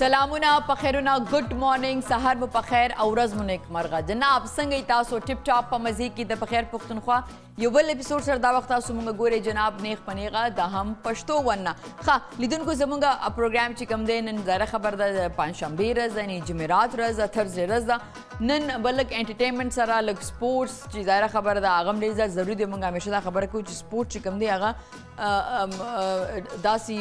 سلامونه په خیرونه ګډ مارنینګ سحر مو په خیر او ورځ مو نیکمرغه جناب څنګه تاسو ټپ ټاپ په مزه کې د په خیر پښتونخوا یو بل اپیسوډ سره دا وخت تاسو مونږ ګوري جناب نیغ پنیغه د هم پښتو ونه ښه لیدونکو زمونږ پروګرام چې کوم دی نن زره خبر ده پنځشنبه ورځ ده نه جمعرات ورځ ده ترزه ورځ ده نن بلک انټرټینمنټ سره لک سپورتس چې زره خبر ده هغه ډېر ضروري دی مونږ همیشه دا خبره کوو چې سپورت چې کوم دی هغه داسې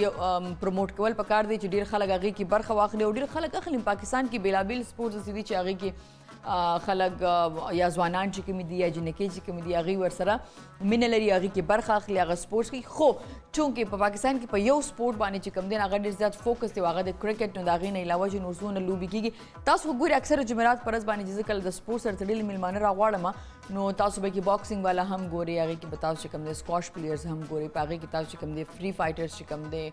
پروموټ کول پکار دی چې ډېر خلک هغې کې برخه واخلي او ډېر خلک اخلي پاکستان کې بېلابېل سپورټس داسې دي چې هغې کې خلک یا ځوانان چې کوم دي یا جنکۍ چې کوم دي هغوی ورسره مینه لري هغې کې برخه اخلي هغه سپورټس کوي خو چونکې په پاکستان کې په یو سپورټ باندې چې کوم دی هغه ډېر زیات فوکس دی هغه د کرکټ نو د هغې نه علاوه چې نور څونه لوبې کېږي تاسو خو ګورئ اکثره جمعرات په ورځ باندې چې زه کله د سپورټ سره تړلي میلمانه راغواړم نو تاسو به کې باکسینګ والا هم ګورئ هغې کې به تاسو چې کوم دی سکواش پلیئرز هم ګورئ په هغې کې تاسو چې کوم دی فری فایټرز چې کوم دی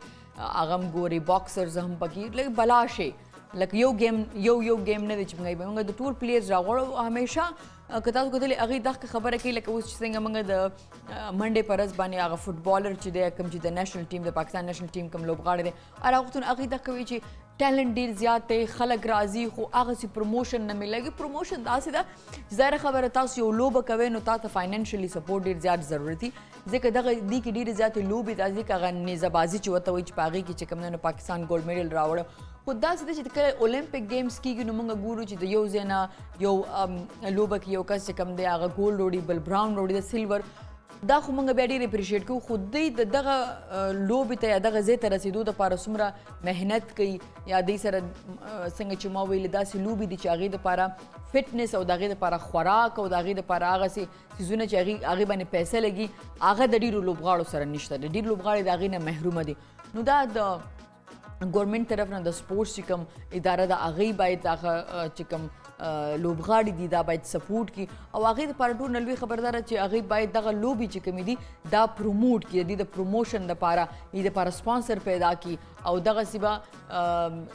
هغه هم ګورئ باکسرز هم پکې لکه بلا شی لکه یو گیم نه دی چې موږ د ټول پلیئرز راغواړو همیشه که تاسو کتلې هغې دغه خبره کوي لکه اوس چې څنګه موږ د منډې په ورځ باندې هغه فوټبالر چې دی کوم چې د نیشنل ټیم د پاکستان نیشنل ټیم کوم لوبغاړی دی هر وختونه هغې دغه کوي چې ټیلنټ ډېر زیات دی خلک راځي خو هغسې پروموشن نه میلېږي پروموشن داسې ده چې ظاهره خبره تاسو یو لوبه کوئ نو تا ته فاینانشلي سپورټ ډېر زیات ضرورت دي ځکه دغه دې کې ډېرې زیاتې لوبې دا ځکه هغه نیزهبازي چې ورته وایي چې په هغې کې چې کوم دی نو پاکستان ګولډ میډل راوړه خو داسې ده چې کله اولمپک گیمز کېږي نو موږ ګورو چې د یو ځای نه یو لوبه کې یو کس چې کوم دی هغه ګولډ وړي بل براون وړي د سیلور دا خو موږ بیا ډېر اپریشیټ کوو خو دوی د دغه لوبې ته یا دغه ځای ته رسېدو دپاره څومره محنت کوي یا دوی سره څنګه چې ما ویلې داسې لوبې دي چې هغې دپاره فټنس او د هغې دپاره خوراک او د هغې دپاره هغسې څیزونه چې هغې باندې پیسې لګي هغه د ډېرو لوبغاړو سره نشته د ډېر لوبغاړي د هغې نه محرومه دي نو دا د ګورنمنټ طرف نه د سپورټس چې کوم اداره ده هغې باید هغه چې کوم لوبغاړي دي دا باید سپورټ کړي او هغې دپاره ټول نه لوی خبرداره چې هغې باید دغه لوبې چې کومې دي دا پروموټ کړي د دې د پروموشن دپاره دې دپاره سپانسر پیدا کړي او دغسې به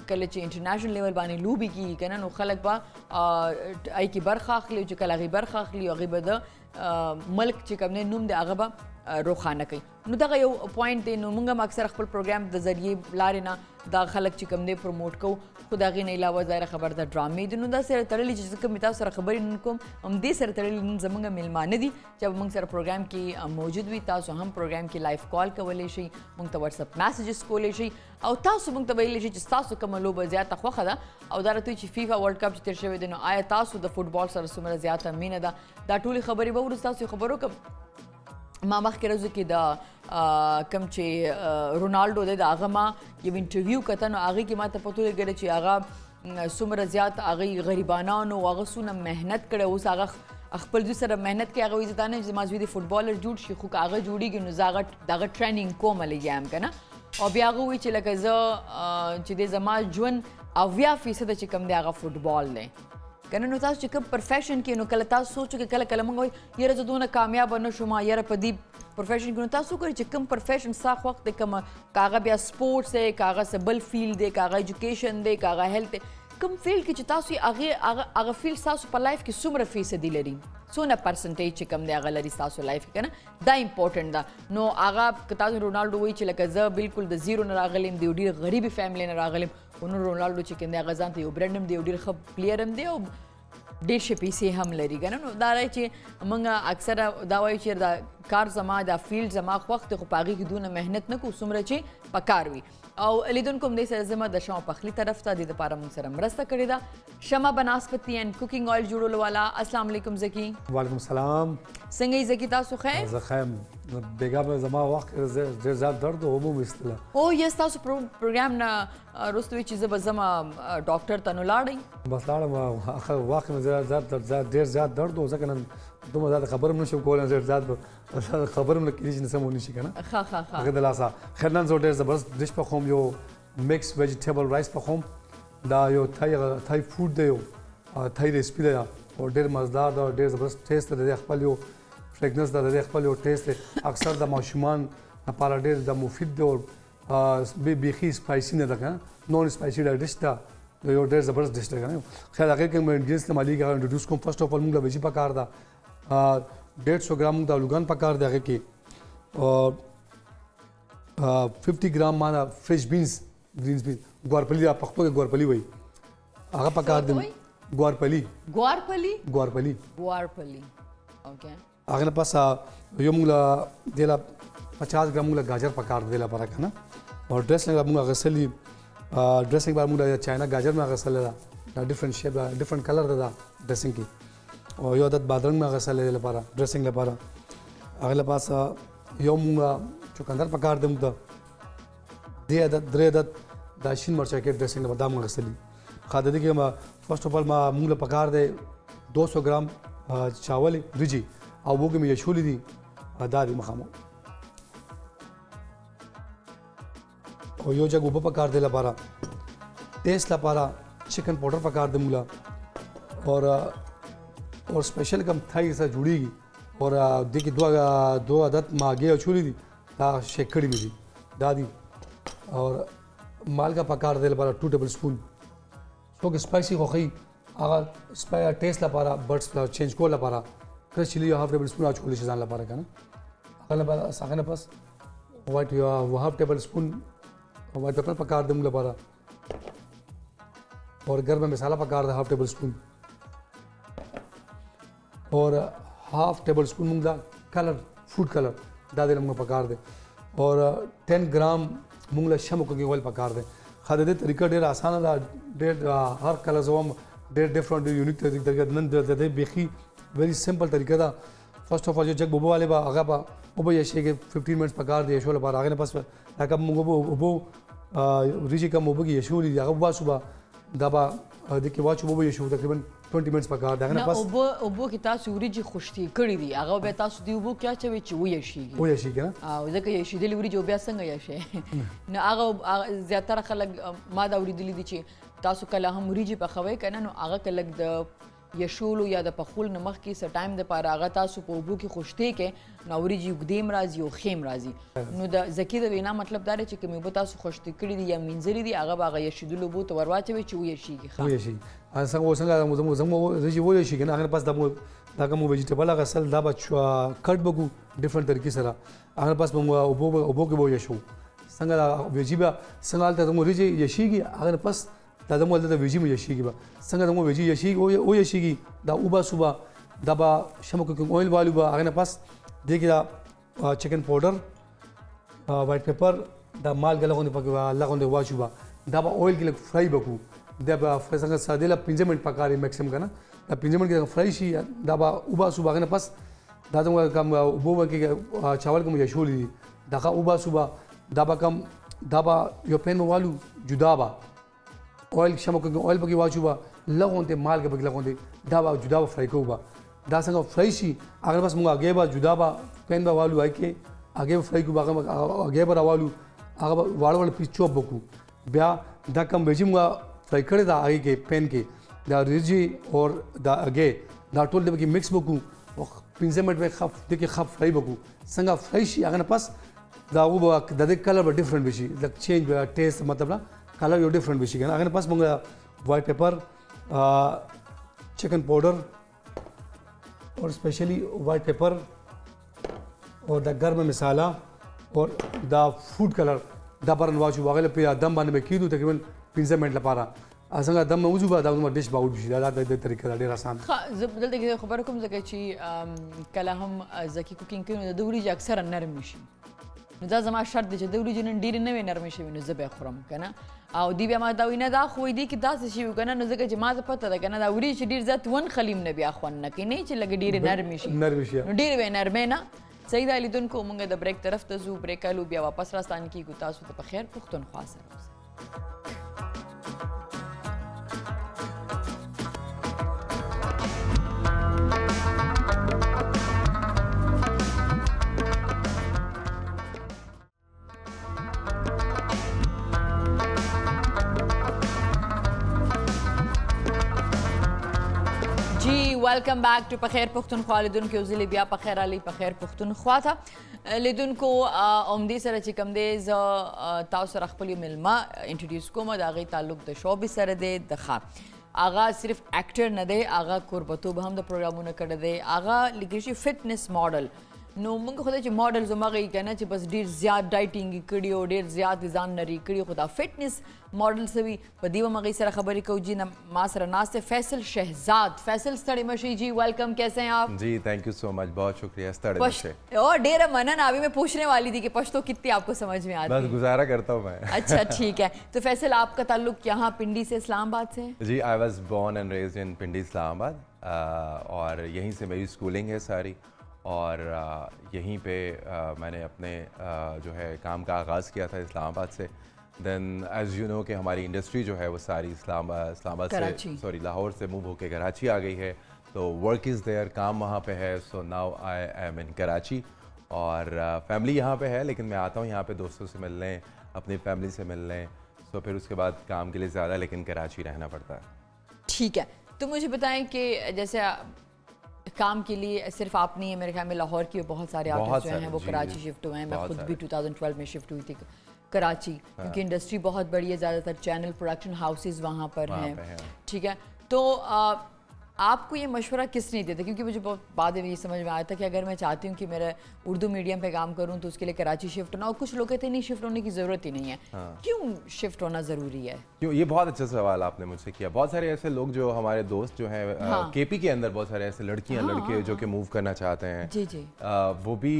کله چې انټرنیشنل لیول باندې لوبې کېږي که نه نو خلک به هغې کې برخه اخلي او چې کله هغې برخه اخلي هغې به د ملک چې کوم دی نوم دی هغه به روښانه کوي نو دغه یو پوینټ دی نو موږ هم اکثر خپل پروګرام د ذریعې لارې نه دا خلک چې کوم دی پروموټ کوو خو د هغې نه علاوه ظاهره خبر ده ډرامې دي نو دا سره تړلي چې زه کوم تاسو سره خبرې نن کوم همدې سره تړلي نن زموږ میلمانه دي چې به موږ سره پروګرام کې موجود وي تاسو هم پروګرام کې لایف کال کولی شئ موږ ته واتساپ میسیجز کولی شئ او تاسو موږ ته ویلی شئ چې ستاسو کومه لوبه زیاته خوښه ده او دا راته چې فیفا ورلډ کپ چې تېر شوی دی نو آیا تاسو د فوټبال سره څومره زیاته مینه ده دا ټولې خبرې به وروسته تاسو خبرو کوم ما مخکې ورځو کې د کوم چې رونالډو دی د هغه ما یو انټرویو کته نو هغې کې ما ته پته ولګېده چې هغه څومره زیات هغې غریبانانو هغه څونه محنت کړی اوس هغه خپل دوی سره محنت کوي هغه وایي زه دا نه یم چې زما زوی د فوټبالر جوړ شي خو که هغه جوړېږي نو زه د هغه ټرینینګ کوم لګیا یم که نه او بیا هغه وایي چې لکه زه چې دی زما ژوند 80% چې کوم دی هغه فوټبال دی که نه نو تاسو چې کوم پروفیشن کې نو کله تاسو سوچو کې کله کله موږ وایي یاره زه دونه کامیابه نه شوم یاره په دې پروفیشن کې نو تاسو وګورئ چې کوم پروفیشن ستا خوښ دی کومه که هغه بیا سپورټس دی که هغه څه بل فیلډ دی که هغه ایجوکیشن دی که هغه هیلث دی کوم فیلډ کې چې تاسو یې هغه فیلډ ستاسو په لایف کې څومره فیصدي لري څونه پرسنټیج چې کوم دی هغه لري ستاسو لایف کې که نه دا امپورټنټ ده نو هغه که تاسو رونالډو وایي چې لکه زه بالکل د زیرو نه راغلی یم د یو ډېر غریبې فیملۍ نه راغلی یم خو نن رونالډو چې کوم دی هغه ځان ته یو برنډ هم دی یو ډېر ښه پلیئر هم دی او ډېر ښې پیسې هم لري که نه نو دا رایي چې موږ اکثره دا وایو چې دا کار زما دا فیلډ زما خوښ دی خو په هغې کې دونه محنت نه کوو څومره چې په کار وي او لیدونکو همدې سره زما د شمع پخلي طرف ته دې دپاره موږ سره مرسته کړې ده شمع بناسپتي اینډ کوکنګ آیل جوړولو والا السلام علیکم زکي وعلیکم السلام څنګه یې زکي تاسو خیر زه ښه یم بېګا به زما وخت ډېر زیات درد و ومو ایستله او یا ستاسو پروګرام نه وروسته وایي چې زه به ځمه ډاکټر ته نو لاړئ بس لاړم اخر واقع مې ډېر زیات درد و ځکه نن دومره زیاته خبره هم نشم کولی ډېر زیات به خبره هم نه کېدای چې سم ونشي که نه هغې د لاسه خیر نن زه ډېر زبردست ډش پخوم یو میکس ویجیټیبل رایس پخوم دا یو تھای فوډ دی یو تھای ریسپي دی او ډېر مزدار ده ډېر زبردست ټیسټ دی د خپل یو فرګنس ده د خپل یو ټیسټ دی اکثر د ماشومان لپاره ډېر د مفید دی او بیخي سپایسي نه ده که نه نون سپایسي ډش ده یو ډېر زبردست ډش دی که نه خیر هغې کې مې انګریډینټس استعمالېږي هغه انټروډیوس کوم فرسټ اف آل موږ له ویجي پکار ده 150 ګرام موږ د الوګان پکار دی هغې کې 50 ګرام ما فرېش بینز ګوارپلي دا پښتو کې ګوارپلي وایي هغه پکار دی ګوارپلي اوکې هغه نه پس یو موږ د لا 50 ګرام موږ گاجر پکار دی لپاره کنه او ډریسنګ موږ غسلی ډریسنګ باندې موږ چاینا گاجر ما غسل دا ډیفرنٹ شیپ دا ډیفرنٹ کلر دا ډریسنګ کې او یو عدد بادرنګ ما غسل لپاره ډریسنګ لپاره هغه لپاره یو موږ چوکندر پکار دی موږ دی عدد درې عدد دا شین مرچ کې ډریسنګ لپاره دا موږ غسلی خاطر دې کې ما فرست اف ال ما موږ پکار دی 200 ګرام چاول ریجی او وګ مې شولې دي دا دي مخامو او یو جګ وب پکار دی لپاره ټیسټ لپاره چکن پاؤډر پکار دی مولا اور स्पेशल कम थाई सा जुड़ेगी और देखिए दो आदत मागे और छोड़ी दी दा शेकड़ी में दी दादी और माल का पकार दे लपारा 2 टेबल स्पून तो कि स्पाइसी हो गई अगर स्पाइस टेस्ट लपारा बर्ड्स चेंज को लपारा क्रश चिली 1/2 टेबल स्पून आज छोड़ी जान लपारा का ना अगला बार सागने पास वाइट यो 1/2 टेबल स्पून वाइट पेपर पकार दे लपारा और घर में मसाला पकार दे 1/2 टेबल स्पून और 1/2 टेबल स्पून मूंग दा कलर फूड कलर दादे मूंग पकार दे और 10 ग्राम मूंग ला शमक के ऑयल पकार दे खादे दे तरीका ढेर आसान दा ढेर हर कलर जोम ढेर डिफरेंट यूनिक तरीका नन दे बेखी वेरी सिंपल तरीका दा फर्स्ट ऑफ ऑल जो जग बोबो वाले बा आगा बा ओबो ये के 15 मिनट्स पकार दे शोल बार आगे ने पास लाका मूंग ओबो रिजी का मोबो की यशोली आगा बा सुबह दबा देखिए वाच ओबो यशो तकरीबन 20 मिनट्स पकार दे نه اوبو کې تاسو وریجې خوشتي کړی دي هغه به تاسو دی اوبو کې اچوي چې ویشيږي کنه او ځکه یې شیدلې وریجې بیا څنګه یې نه هغه زیاتره خلک ما دا وریدلې دي چې تاسو کله هم وریجې پخوي کنه نو هغه کله د یشولو یا د پخول نمخ کې س ټایم د پاره هغه تاسو په اوبو کې خوشتي کې نو وریجې وګدیم راځي او خیم راځي نو د زکی د وینا مطلب دا دی چې کومه به تاسو خوشتي کړی دي یا منځري دي هغه هغه یشیدلو بو ته ورواچوي چې ویشيږي ویشي څنګه زمو رجی ویشي کنه هغه پاس دا کوم ویجیټیبل هغه سل دا بچ کټ بګو ډیفرنٹ طریقې سره هغه پاس مو اوبو کې وو یشو څنګه ویجیبا څنګه ته زمو رجی یشيږي هغه پاس دا زمو د ویجی مو یشيږي څنګه زمو ویجی یشيږي او یشيږي دا اوبا صبح دا با شمک کوم اویل والو با هغه پاس دیکھا चिकन पाउडर वाइट पेपर दा माल गलगोंदे पके लगोंदे वाचुबा दा ऑयल के फ्राई बकू दा फ्राई सादेला 15 मिनट पकारी मैक्सिमम का ना दा 15 मिनट के फ्राई शी दा उबा सुबह के पास दा कम उबो के चावल को मुझे छोली दा उबा सुबह दा कम दा यो पेन वालू जुदाबा ऑयल शमक ऑयल पके वाचुबा लगोंदे माल के पके लगोंदे दा जुदाबा फ्राई को बा दा संग फ्राई शी अगर बस मुंगा आगे बा जुदाबा पेन बा वालू आई के आगे फ्राई को बागा आगे बा वालू आगे वाड़ पिचो बकू ब्या दा कम बेजी मुंगा फ्राई करे दा आगे के पेन के दा रिजी और दा आगे दा टोल दे की मिक्स बकू 15 मिनट में खफ देखिए खफ फ्राई बकू संगा फ्राई शी अगर पास दा वो दा दे कलर डिफरेंट बेशी द चेंज टेस्ट मतलब ना कलर यो डिफरेंट बेशी अगर पास मुंगा वाइट पेपर चिकन पाउडर और स्पेशली वाइट पेपर और द गर्म मसाला और द फूड कलर द परन वाचू वागले पे दम बाने में कीदू तकरीबन 15 मिनट लपारा असंगा दम में उजुबा दा डिश बाउट बिशी दा द तरीका ډیر आसान زبدل دغه خبر کوم ځکه چې کله هم زکی کوکینګ کوي د وریجې اکثر نرم شي نو دا زما شرط دی چې د وریجې نن ډیر نه نرم شي نو زه به خورم کنه او دی بیا ما دا وینه دا خو دی کې داسې شي کنه نو ځکه چې ما ته پته ده کنه دا وریجې ډیر ذات ون خلیم نه بیا خون نه کینې چې لګ ډیر نرم شي نو ډیر به نرم نه صحیح دی لیدونکو موږ د بریک طرف ته زو بریک الو بیا واپس راستان کیږو تاسو ته په خیر پښتونخوا سره वेलकम बैक टू पखेर पुख्तनख्वा لیدونکو زلی بیا پخیر علی پخیر پختونخوا ته لیدونکو اومدي سره چې کوم دی ز تاسو سره خپل ملما انټروډیوس کوم دا غي تعلق د شوبي سره دی د ښه آغا صرف ایکټر نه دی آغا قربتوب هم د پروګرامونو کړی دی آغا لګی شي فټنس ماډل نو موږ خو چې ماډلز مغه کنه چې بس ډیر زیات ډایټینګ کړیو ډیر زیات ځان نری کړیو خدا فټنس ماډل سوي په دیو مغه سره خبرې کو جی ما سره ناس فیصل شہزاد فیصل ستړي مشي جی वेलकम कैसे हैं आप जी थैंक यू सो मच बहुत शुक्रिया ستړي مشه और ढेर मनन अभी मैं पूछने वाली थी कि पश्तो कितनी आपको समझ में आती है बस गुजारा करता हूँ मैं अच्छा ठीक है तो फैसल आपका ताल्लुक यहाँ पिंडी से इस्लामाबाद से जी I was born and raised in Pindi Islamabad और यहीं से मेरी स्कूलिंग है सारी और यहीं पे मैंने अपने जो है काम का आगाज़ किया था इस्लामाबाद से देन एज यू नो कि हमारी इंडस्ट्री जो है वो सारी इस्लामाबाद से सॉरी लाहौर से मूव होकर कराची आ गई है तो वर्क इज़ देयर काम वहाँ पे है सो नाउ आई एम इन कराची और फैमिली यहाँ पे है लेकिन मैं आता हूँ यहाँ पे दोस्तों से मिलने अपनी फैमिली से मिलने तो फिर उसके बाद काम के लिए ज़्यादा लेकिन कराची रहना पड़ता है ठीक है तो मुझे बताएं कि जैसे काम के लिए सिर्फ आप नहीं है मेरे ख्याल में लाहौर के बहुत सारे आर्टिस्ट जो हैं वो कराची शिफ्ट हुए हैं मैं खुद भी 2012 में शिफ्ट हुई थी कराची क्योंकि इंडस्ट्री बहुत बड़ी है ज़्यादातर चैनल प्रोडक्शन हाउसेज वहाँ पर हैं ठीक है तो आपको ये मशवरा किसने दिया था क्योंकि मुझे बहुत बाद में ये समझ में आया था कि अगर मैं चाहती हूँ कि मेरा उर्दू मीडियम पे काम करूँ तो उसके लिए कराची शिफ्ट होना और कुछ लोग कहते हैं नहीं शिफ्ट होने की ज़रूरत ही नहीं है क्यों शिफ्ट होना ज़रूरी है क्यों ये बहुत अच्छा सवाल आपने मुझसे किया बहुत सारे ऐसे लोग जो हमारे दोस्त जो हैं केपी के अंदर बहुत सारे ऐसे लड़कियाँ लड़के जो कि मूव करना चाहते हैं जी जी वो भी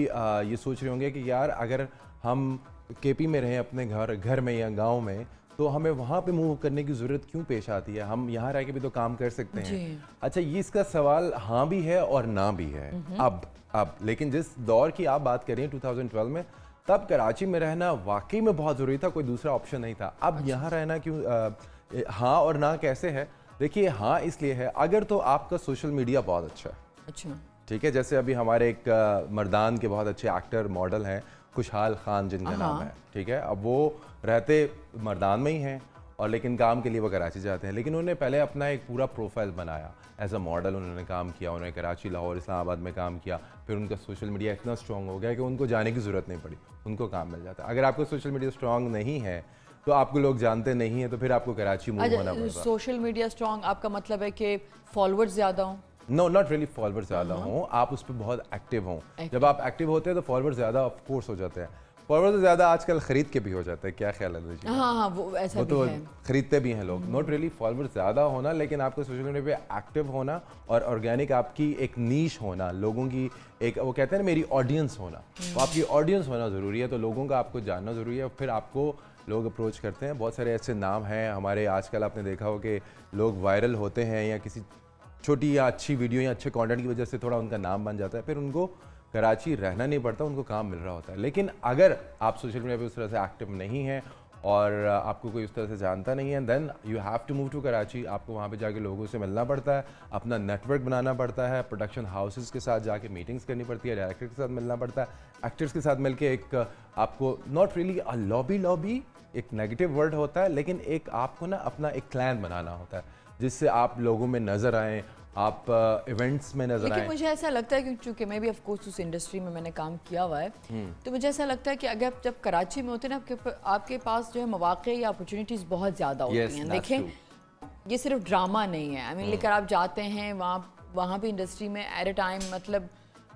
ये सोच रहे होंगे कि यार अगर हम केपी में रहें अपने घर में या गाँव में तो हमें वहाँ पे मूव करने की ज़रूरत क्यों पेश आती है हम यहाँ रह के भी तो काम कर सकते हैं अच्छा ये इसका सवाल हाँ भी है और ना भी है अब लेकिन जिस दौर की आप बात कर रही हैं 2012 में तब कराची में रहना वाकई में बहुत ज़रूरी था कोई दूसरा ऑप्शन नहीं था अब यहाँ रहना क्यों हाँ और ना कैसे है देखिए हाँ इसलिए है अगर तो आपका सोशल मीडिया बहुत अच्छा है अच्छा ठीक है जैसे अभी हमारे एक मर्दान के बहुत अच्छे एक्टर मॉडल हैं खुशहाल खान जिनका नाम है ठीक है अब वो रहते मर्दान में ही हैं और लेकिन काम के लिए वो कराची जाते हैं लेकिन उन्होंने पहले अपना एक पूरा प्रोफाइल बनाया एज अ मॉडल उन्होंने काम किया उन्होंने कराची लाहौर इस्लामाबाद में काम किया फिर उनका सोशल मीडिया इतना स्ट्रॉन्ग हो गया कि उनको जाने की ज़रूरत नहीं पड़ी उनको काम मिल जाता है अगर आपका सोशल मीडिया स्ट्रॉन्ग नहीं है तो आपको लोग जानते नहीं हैं तो फिर आपको कराची मूव होना पड़ेगा सोशल मीडिया स्ट्रॉन्ग आपका मतलब है कि फॉलोअर्स ज़्यादा हों नो नॉट रियली फॉलोअर्स ज़्यादा हों आप उस पर बहुत एक्टिव हों जब आप एक्टिव होते हैं तो फॉलोअर्स ज़्यादा ऑफ कोर्स हो जाते हैं फॉलोअर्स ज़्यादा आजकल खरीद के भी हो जाते हैं क्या ख्याल है हाँ वो ऐसा वो भी तो है खरीदते भी हैं लोग नॉट रियली फॉलोअर्स ज़्यादा होना लेकिन आपको सोशल मीडिया पे एक्टिव होना और ऑर्गेनिक आपकी एक नीश होना लोगों की एक वो कहते हैं ना मेरी ऑडियंस होना तो आपकी ऑडियंस होना ज़रूरी है तो लोगों का आपको जानना ज़रूरी है फिर आपको लोग अप्रोच करते हैं बहुत सारे ऐसे नाम हैं हमारे आजकल आपने देखा हो कि लोग वायरल होते हैं या किसी छोटी या अच्छी वीडियो या अच्छे कंटेंट की वजह से थोड़ा उनका नाम बन जाता है फिर उनको कराची रहना नहीं पड़ता उनको काम मिल रहा होता है लेकिन अगर आप सोशल मीडिया पे उस तरह से एक्टिव नहीं हैं और आपको कोई उस तरह से जानता नहीं है then you have to move to Karachi आपको वहाँ पे जाके लोगों से मिलना पड़ता है अपना नेटवर्क बनाना पड़ता है प्रोडक्शन हाउसेस के साथ जाके मीटिंग्स करनी पड़ती है डायरेक्टर के साथ मिलना पड़ता है एक्टर्स के साथ मिलके एक आपको नॉट रियली अ लॉबी एक नेगेटिव वर्ड होता है लेकिन एक आपको ना अपना एक क्लैन बनाना होता है जिससे आप लोगों में नज़र आएँ आप इवेंट्स में नजर आए लेकिन मुझे ऐसा लगता है कि चूंकि मैं भी ऑफ कोर्स उस इंडस्ट्री में मैंने काम किया हुआ है तो मुझे ऐसा लगता है कि अगर जब कराची में होते हैं ना आपके पास जो है मौके या अपॉर्चुनिटीज़ बहुत ज़्यादा होती हैं देखें ये सिर्फ ड्रामा नहीं है आई मीन लेकर आप जाते हैं वहाँ पे इंडस्ट्री में एट ए टाइम मतलब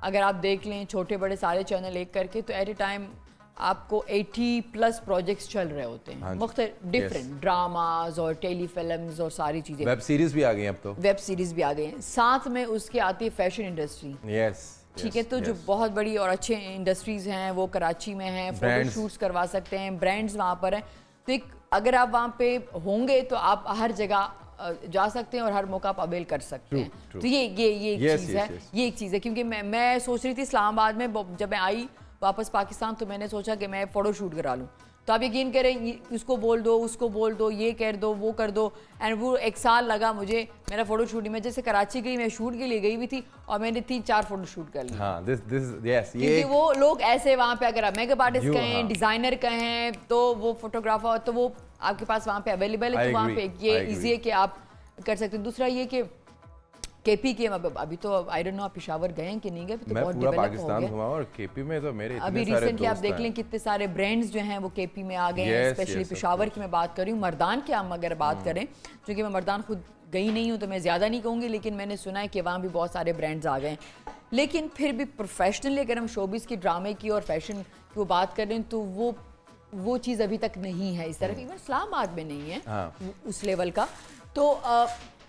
अगर आप देख लें छोटे बड़े सारे चैनल एक करके तो एट ए टाइम आपको 80+ प्रोजेक्ट्स चल रहे होते हैं मुख्तलिफ डिफरेंट ड्रामाज और टेलीफिल्म्स और सारी चीज़ें वेब सीरीज भी आ गई अब तो वेब सीरीज भी आ गई हैं साथ में उसके आती है फैशन इंडस्ट्री ठीक है तो जो बहुत बड़ी और अच्छे इंडस्ट्रीज़ हैं वो कराची में हैं फोटो शूट्स करवा सकते हैं ब्रांड्स वहाँ पर हैं तो एक अगर आप वहाँ पे होंगे तो आप हर जगह जा सकते हैं और हर मौका आप अवेल कर सकते हैं तो ये एक चीज़ है ये एक चीज़ है क्योंकि मैं सोच रही थी इस्लामाबाद में जब मैं आई वापस पाकिस्तान तो मैंने सोचा कि मैं फ़ोटो शूट करा लूँ तो आप यकीन करें उसको बोल दो उसको बोल दो ये कर दो वो कर दो एंड वो 1 साल लगा मुझे मेरा फ़ोटो शूट में जैसे कराची गई मैं शूट के लिए गई भी थी और मैंने 3-4 फ़ोटो शूट कर लिए क्योंकि वो लोग ऐसे वहाँ पे अगर आप मेकअप आर्टिस्ट कहें डिज़ाइनर कहें तो वो फोटोग्राफर तो वो आपके पास वहाँ पे अवेलेबल है तो वहाँ पे ये ईजी है कि आप कर सकते हैं दूसरा ये कि केपी के अभी तो आई डोंट नो आप पेशावर गए हैं कि नहीं गए तो मैं बहुत पूरा डेवलप पाकिस्तान हो घुमा और केपी में तो मेरे अभी रिसेंटली आप देख लें कितने सारे ब्रांड्स जो हैं वो केपी में आ गए हैं स्पेशली पेशावर की मैं बात कर रही हूँ मर्दान की हम अगर बात करें क्योंकि मैं मर्दान खुद गई नहीं हूँ तो मैं ज़्यादा नहीं कहूँगी लेकिन मैंने सुना है कि वहाँ भी बहुत सारे ब्रांड्स आ गए हैं लेकिन फिर भी प्रोफेशनली अगर हम शोबिस की, ड्रामे की और फैशन की वो बात कर रहे हैं तो वो चीज़ अभी तक नहीं है इस तरफ, इवन इस्लामाबाद में नहीं है उस लेवल का। तो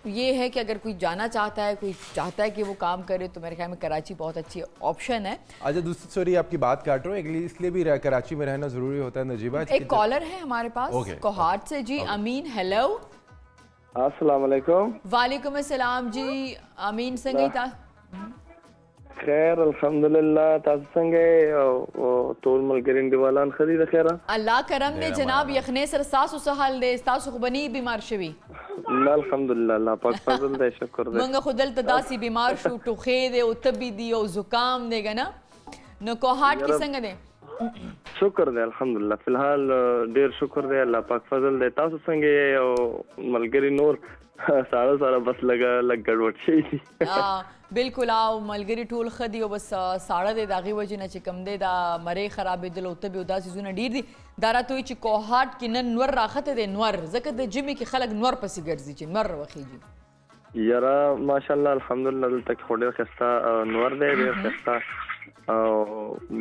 ये है कि अगर कोई जाना चाहता है, कोई चाहता है कि वो काम करे, तो मेरे ख्याल में कराची बहुत अच्छी ऑप्शन है। अच्छा, दूसरी सॉरी आपकी बात काट रहा हूँ, इसलिए भी कराची में रहना ज़रूरी होता है नजीबा। एक कॉलर है हमारे पास कोहाट से जी। अमीन, हेलो। अस्सलाम वालेकुम। वालेकुम अस्सलाम जी। अमीन संगे था खैर अल्हम्दुलिल्लाह, ताज़ संगे और तोल मलगरिन दिवालान खरीद खैर अल्लाह करम दे जनाब, यखने सर सासु सहल दे सासु बनी बीमार शवी अल्हम्दुलिल्लाह, अल्लाह पाक फजल दे, शुक्र दे मंगा खुदल तदासी बीमार शु टुखे दे उतबी दी ओ जुकाम देगा ना न कोहाट की संग दे शुक्र दे अल्हम्दुलिल्लाह। फिलहाल ढेर शुक्र दे, अल्लाह पाक फजल दे। ताज़ संगे मलगरी नूर सारा बस लग गड़बड़ थी। बिल्कुल आओ मलगरी टूल खदी बस साड़ा दे दागी वजह न चिकम दे दा मरे खराब दिल उतबी उदासी जुना डीर दी दारा तो ची कोहाट की न नवर राखत दे नवर जकत दे जिमी की खलक नवर पसी गर्जी ची नवर वखी जी यारा माशाल्लाह अल्हम्दुलिल्लाह तक थोड़े खस्ता नवर दे खस्ता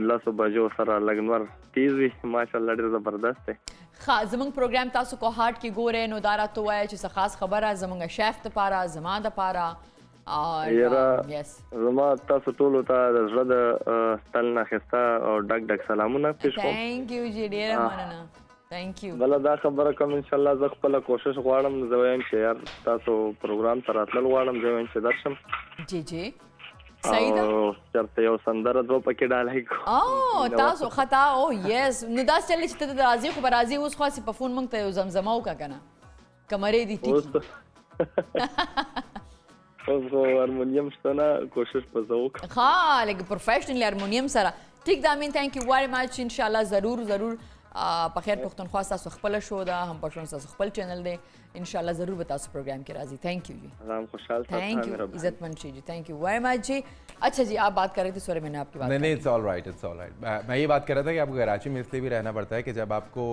लसो बजो सरा लगनवर तीज माशाल्लाह ढेर जबरदस्त है। खा जमंग प्रोग्राम तासु कोहाट की गोरे नो दारा तो आया ची खास खबर है जमंग शेफ त पारा जमा द पारा और यस जमा तासु टोल होता रद तलना खस्ता और डग सलामुना पेश को। थैंक यू जी, ढेर मनना, थैंक यू। बला दा खबर कम इंशाल्लाह ज खपल कोशिश غواړم زویم چې यार تاسو پروګرام تراتل غواړم زویم چې درشم जी जी सही दा चरते यो संदर दो पके डाले को ओ तासो खता ओ यस नुदास चले चित राजी खबर राजी उस खासी पफून मंगते हो जमजमाओ का कना कमरे दी थी उसको हारमोनियम सना कोशिश पजोक हाँ लेकिन प्रोफेशनल हारमोनियम सरा ठीक दामिन। Thank you very much. इंशाल्लाह ज़रूर पखैर पुख्तनख्वा सासु खपल शो दा हम पशों सासु खपल चैनल दे इंशाल्लाह ज़रूर बताओ प्रोग्राम के राजी। थैंक यू जी, राम खुशहाल था, थैंक यू इज्जतमंद जी, थैंक यू वेरी मच जी। अच्छा जी, आप बात कर रहे थे, सॉरी मैंने आपकी बात नहीं, इट्स ऑल राइट। मैं ये बात कर रहा था कि आपको कराची में इसलिए भी रहना पड़ता है कि जब आपको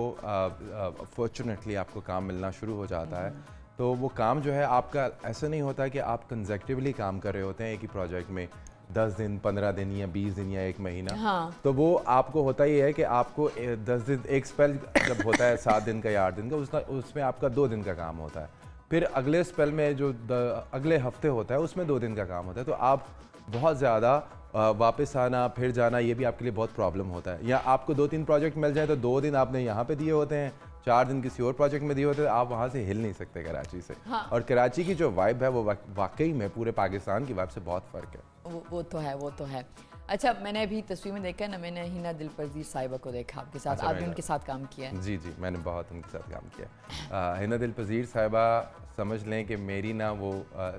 फॉर्चुनेटली आपको काम मिलना शुरू हो जाता है तो वो काम जो है आपका ऐसा नहीं होता कि आप कंसेक्टिवली काम कर रहे होते हैं एक ही प्रोजेक्ट में 10 दिन 15 दिन या 20 दिन या 1 महीना। हाँ। तो वो आपको होता ही है कि आपको 10 दिन एक स्पेल जब होता है 7 दिन का या 8 दिन का उसमें आपका 2 दिन का काम होता है, फिर अगले स्पेल में जो अगले हफ्ते होता है उसमें 2 दिन का काम होता है। तो आप बहुत ज़्यादा वापस आना फिर जाना ये भी आपके लिए बहुत प्रॉब्लम होता है। या आपको 2-3 प्रोजेक्ट मिल जाए तो 2 दिन आपने यहाँ पे दिए होते हैं, 4 दिन किसी और प्रोजेक्ट में दिए होते हैं, आप वहाँ से हिल नहीं सकते कराची से। हाँ। और कराची की जो वाइब है वो वाकई में पूरे पाकिस्तान की वाइब से बहुत फ़र्क है। वो तो है। अच्छा, मैंने अभी तस्वीर में देखा ना, मैंने हिना दिलपजीर साहिबा को देखा आपके साथ। अच्छा, आपने उनके साथ काम किया है? जी, मैंने बहुत उनके साथ काम किया। हिना दिलपजीर साहिबा समझ लें कि मेरी ना वो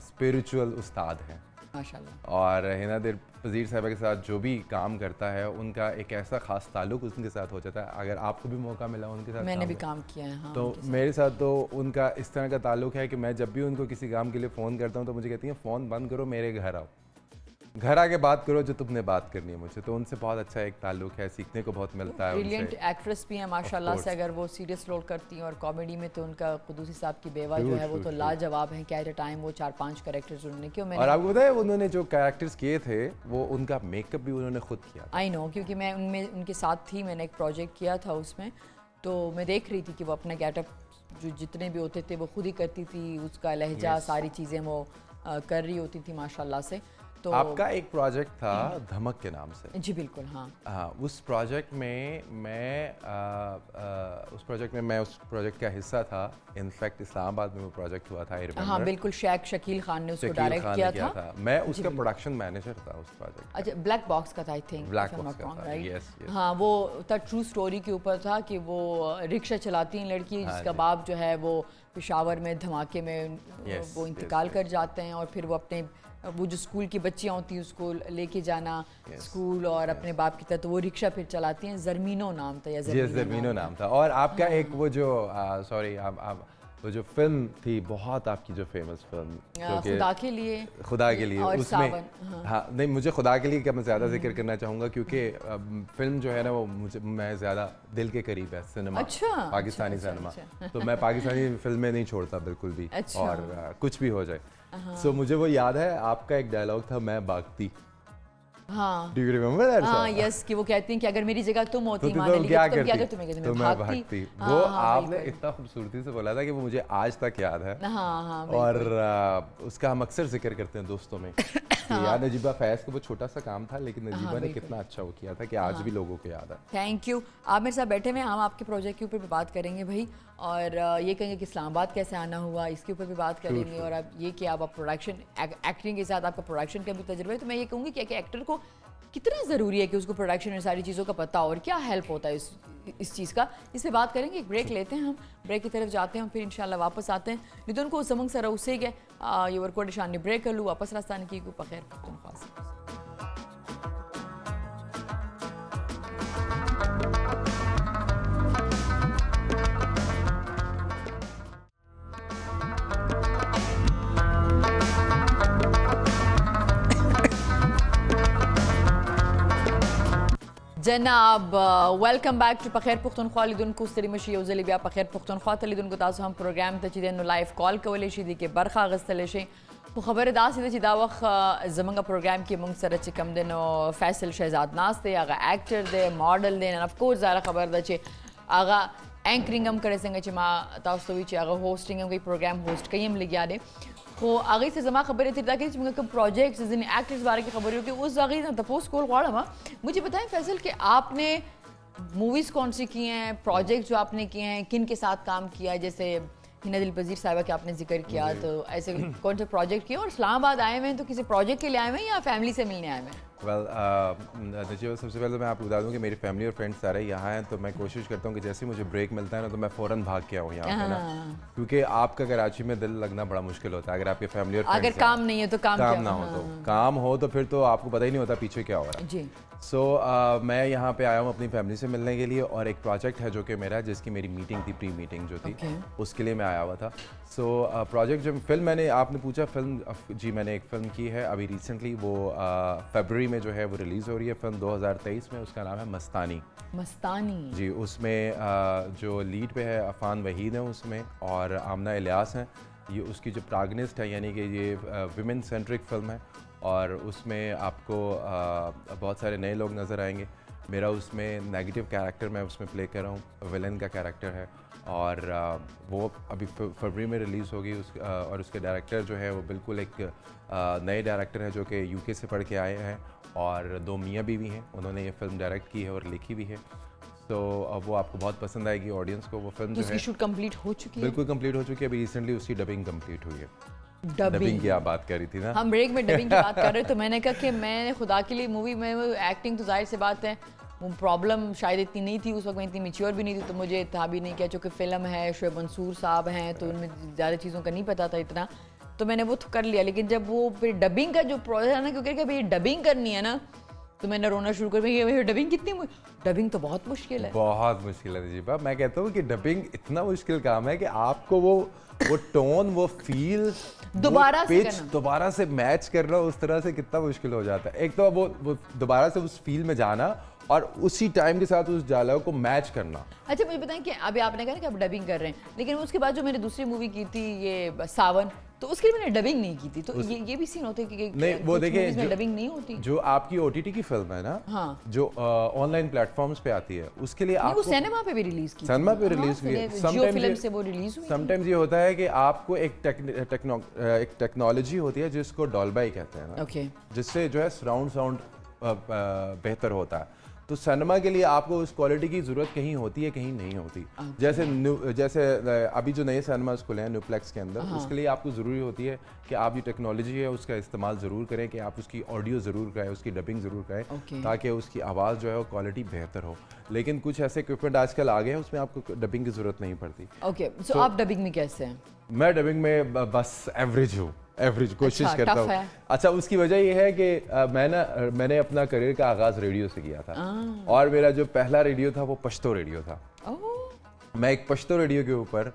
स्पिरिचुअल उस्ताद हैं माशाल्लाह। और हिना दिलपजीर साहिबा के साथ जो भी काम करता है उनका एक ऐसा ख़ास ताल्लुक़ उनके साथ हो जाता है। अगर आपको भी मौका मिला उनके साथ, मैंने भी काम किया है। हाँ, तो मेरे साथ तो उनका इस तरह का ताल्लुक़ है कि मैं जब भी उनको किसी काम के लिए फ़ोन करता हूँ तो मुझे कहती हैं फ़ोन बंद करो, मेरे घर आओ, घर आके बात करो जो तुमने बात करनी है मुझसे। तो उनसे बहुत अच्छा एक ताल्लुक़ है, सीखने को बहुत मिलता है। ब्रिलियंट एक्ट्रेस भी हैं माशाल्लाह से। अगर वो सीरियस रोल करती हैं और कॉमेडी में तो उनका कुदूसी साहब की बेवा जो है वो तो लाजवाब है। क्या टाइम वो 4-5 कैरेक्टर्स उन्होंने किए। और आपको पता है उन्होंने जो कैरेक्टर्स किए थे वो उनका मेकअप भी उन्होंने खुद किया। आई नो, क्योंकि मैं उनमें उनके साथ थी, मैंने एक प्रोजेक्ट किया था उसमें, तो मैं देख रही थी कि वो अपना गेटअप जो जितने भी होते थे वो खुद ही करती थी, उसका लहजा सारी चीज़ें वो कर रही होती थी माशाल्लाह से। तो आपका एक प्रोजेक्ट था धमक के नाम से। जी बिल्कुल। हाँ, उस प्रोजेक्ट में मैं उस प्रोजेक्ट का हिस्सा था। इनफैक्ट इस्लामाबाद में वो प्रोजेक्ट हुआ था। हाँ बिल्कुल, शेख शकील खान ने उसको डायरेक्ट किया था। मैं उसका प्रोडक्शन मैनेजर था उस प्रोजेक्ट। अच्छा, ब्लैक बॉक्स का था आई थिंक। ब्लैक बॉक्स का था, यस। हाँ, वो था ट्रू स्टोरी के ऊपर था कि वो रिक्शा चलाती हैं लड़की जिसका बाप जो है वो पेशावर में धमाके में वो इंतकाल कर जाते हैं, और फिर वो अपने वो जो स्कूल की बच्चियाँ होती हैं उसको लेके जाना स्कूल और अपने बाप की तरह, तो वो रिक्शा फिर चलाती हैं। ज़रमीनो नाम था या ज़रमीनो नाम था। और आपका एक वो जो सॉरी वो जो फिल्म थी बहुत आपकी जो फेमस फिल्म खुदा के लिए उसमें हाँ नहीं, मुझे खुदा के लिए क्या मैं ज़्यादा जिक्र करना चाहूँगा क्योंकि फिल्म जो है ना वो मैं ज़्यादा दिल के करीब है सिनेमा। अच्छा, पाकिस्तानी सिनेमा। तो मैं पाकिस्तानी फिल्में नहीं छोड़ता बिल्कुल भी। और कुछ भी हो जाए। सो मुझे वो याद है आपका एक डायलॉग था, मैं भागती। हाँ डू यू रिमेंबर दैट हाँ यस कि वो कहती हैं कि अगर मेरी जगह तुम होती तो माने तुम ली क्या तो तुम क्या करती? करती? तुम्हें कहती तो मैं मैं भागती। वो हाँ, आपने बिल्कुल। इतना खूबसूरती से बोला था कि वो मुझे आज तक याद है। हाँ हाँ और उसका हम अक्सर जिक्र करते हैं दोस्तों में कि यार नजीबा फैज़ का वो छोटा सा काम था लेकिन नजीबा ने कितना अच्छा वो किया था कि आज भी लोगों को याद है। Thank you. आप मेरे साथ बैठे हुए हैं, हम आपके प्रोजेक्ट के ऊपर भी बात करेंगे भाई, और ये कहेंगे कि इस्लामाबाद कैसे आना हुआ इसके ऊपर भी बात करेंगे, और अब ये कि आप प्रोडक्शन एक्टिंग के साथ आपका प्रोडक्शन का भी तजुर्बा है, तो मैं ये कहूँगी कि एक्टर को कितना ज़रूरी है कि उसको प्रोडक्शन और सारी चीज़ों का पता हो और क्या हेल्प होता है इस चीज़ का, इस पे बात करेंगे। एक ब्रेक लेते हैं, हम ब्रेक की तरफ जाते हैं, फिर इंशाल्लाह वापस आते हैं। निधन को समंग सर उसे गए ये वर्क निशान ब्रेक कर लूँ वापस रास्तान की को पखैर पख्तूनख्वा। जनाब वेलकम बैक टू पखैर पुख्तनख्वा लिदुन को सरी मशी उजली बिया पखैर पुख्तनख्वा तलिदुन को तासु हम प्रोग्राम तचिदन लाइव कॉल कवले शी दी के बरखा गस्तले शी वो खबर दास इधर चिदा वक्त जमंगा प्रोग्राम की मुंग सर चिकम दिन फैसल शहजाद नास थे आगा एक्टर दे मॉडल दे ऑफ कोर्स ज़रा खबर दचे आगा एंकरिंग हम करे संगे चिमा तासु विच आगा होस्टिंग हम कोई प्रोग्राम होस्ट कई हम लिया दे को आगे से जमा खबरें थी ताकि मुझे प्रोजेक्ट्स जिन एक्टर्स बारे की खबर हो कि उस आगे ना तपोस कोल वाड़ा मुझे बताएं फैसल कि आपने मूवीज़ कौन सी की हैं, प्रोजेक्ट जो आपने किए हैं, किन के साथ काम किया है, जैसे हिना दिल पजीर साहिबा के आपने जिक्र किया, तो ऐसे कौन से प्रोजेक्ट किए, और इस्लामाबाद आए हुए हैं तो किसी प्रोजेक्ट के लिए आए हुए हैं या फैमिली से मिलने आए हुए हैं? वेल नजीब सबसे पहले तो मैं आपको बता दूं कि मेरी फैमिली और फ्रेंड्स सारे यहाँ हैं, तो मैं कोशिश करता हूँ कि जैसे ही मुझे ब्रेक मिलता है ना तो मैं फ़ौरन भाग के आऊँ यहाँ पे ना, क्योंकि आपका कराची में दिल लगना बड़ा मुश्किल होता है अगर आपकी फैमिली और अगर काम नहीं है तो काम ना हो तो काम हो तो फिर तो आपको पता ही नहीं होता पीछे क्या हो रहा है जी। सो मैं यहाँ पे आया हूँ अपनी फैमिली से मिलने के लिए, और एक प्रोजेक्ट है जो कि मेरा जिसकी मेरी मीटिंग थी, प्री मीटिंग जो थी उसके लिए मैं आया हुआ था। सो प्रोजेक्ट जो फिल्म मैंने आपने पूछा फिल्म जी मैंने एक फ़िल्म की है अभी रिसेंटली, वो फरवरी में जो है वो रिलीज़ हो रही है फिल्म 2023 में, उसका नाम है मस्तानी। मस्तानी जी, उसमें जो लीड पे है अफान वहीद है उसमें, और आमना इलियास हैं, ये उसकी जो प्रोटैगनिस्ट है, यानी कि ये विमेन सेंट्रिक फिल्म है, और उसमें आपको बहुत सारे नए लोग नज़र आएंगे। मेरा उसमें नेगेटिव कैरेक्टर मैं उसमें प्ले कर रहा हूँ, विलन का कैरेक्टर है, और वो अभी फरवरी में रिलीज़ होगी और उसके डायरेक्टर जो है वो बिल्कुल एक नए डायरेक्टर हैं जो कि यूके से पढ़ के आए हैं, और दो मियाँ बीवी हैं, उन्होंने ये फिल्म डायरेक्ट की है और लिखी भी है। तो वो आपको बहुत पसंद आएगी ऑडियंस को। वो फिल्म जो है शूट कंप्लीट हो चुकी है, बिल्कुल कंप्लीट हो चुकी है, अभी रिसेंटली उसकी डबिंग कंप्लीट हुई है। डबिंग की आप बात कर रही थी ना, हम ब्रेक में डबिंग की बात कर रहे, तो मैंने कहा कि मैं खुदा के लिए मूवी में एक्टिंग तो जाहिर सी बात है वो प्रॉब्लम शायद इतनी नहीं थी उस वक्त, मैं इतनी मैच्योर भी नहीं थी, तो मुझे था भी नहीं किया, चूँकि फ़िल्म है, शोएब मंसूर साहब हैं, तो उनमें ज़्यादा चीज़ों का नहीं पता था इतना, तो मैंने वो तो कर लिया। लेकिन जब वो फिर डबिंग का जो प्रोसेस है ना, क्योंकि भाई डबिंग करनी है ना, तो मैंने रोना शुरू कर दिया। डबिंग कितनी डबिंग तो बहुत मुश्किल है, बहुत मुश्किल है नजीबा। मैं कहता हूँ कि डबिंग इतना मुश्किल काम है कि आपको वो टोन, वो फील दोबारा से पिच दोबारा से मैच करना उस तरह से कितना मुश्किल हो जाता है। एक तो वो दोबारा से उस फील में जाना और उसी टाइम के साथ उस डायलॉग को मैच करना। अच्छा मुझे बताएं कि अभी आपने कहा कि आप डबिंग कर रहे हैं, लेकिन उसके बाद जो मैंने दूसरी मूवी की थी ये सावन, तो उसके लिए मैंने डबिंग नहीं की थी, तो ये भी सीन होते कि नहीं, वो देखिए डबिंग नहीं होती। जो आपकी OTT की फिल्म है ना, हाँ, जो ऑनलाइन प्लेटफॉर्म्स पे आती है, उसके लिए आपको सिनेमा पे भी रिलीज की, सिनेमा पे रिलीज हुई है, जियो फिल्म से वो रिलीज हुई। समटाइम्स ये होता है कि आपको एक टेक्नोलॉजी होती है जिसको डॉल्बाई कहते हैं ना, जिससे जो है सराउंड साउंड बेहतर होता है। तो सिनेमा के लिए आपको उस क्वालिटी की ज़रूरत कहीं होती है, कहीं नहीं होती। जैसे अभी जो नए सिनेमास खुले हैं न्यूप्लेक्स के अंदर, उसके लिए आपको ज़रूरी होती है कि आप जो टेक्नोलॉजी है उसका इस्तेमाल ज़रूर करें, कि आप उसकी ऑडियो ज़रूर कराएं, उसकी डबिंग ज़रूर कराएं, ताकि उसकी आवाज़ जो है वो क्वालिटी बेहतर हो। लेकिन कुछ ऐसे इक्विपमेंट आजकल आ गए हैं उसमें आपको डबिंग की ज़रूरत नहीं पड़ती। ओके, सो आप डबिंग में कैसे हैं? मैं डबिंग में बस एवरेज हूँ, एवरेज कोशिश करता हूँ। अच्छा, उसकी वजह यह है कि मैंने अपना करियर का आगाज़ रेडियो से किया था, और मेरा जो पहला रेडियो था वो पश्तो रेडियो था। मैं एक पश्तो रेडियो के ऊपर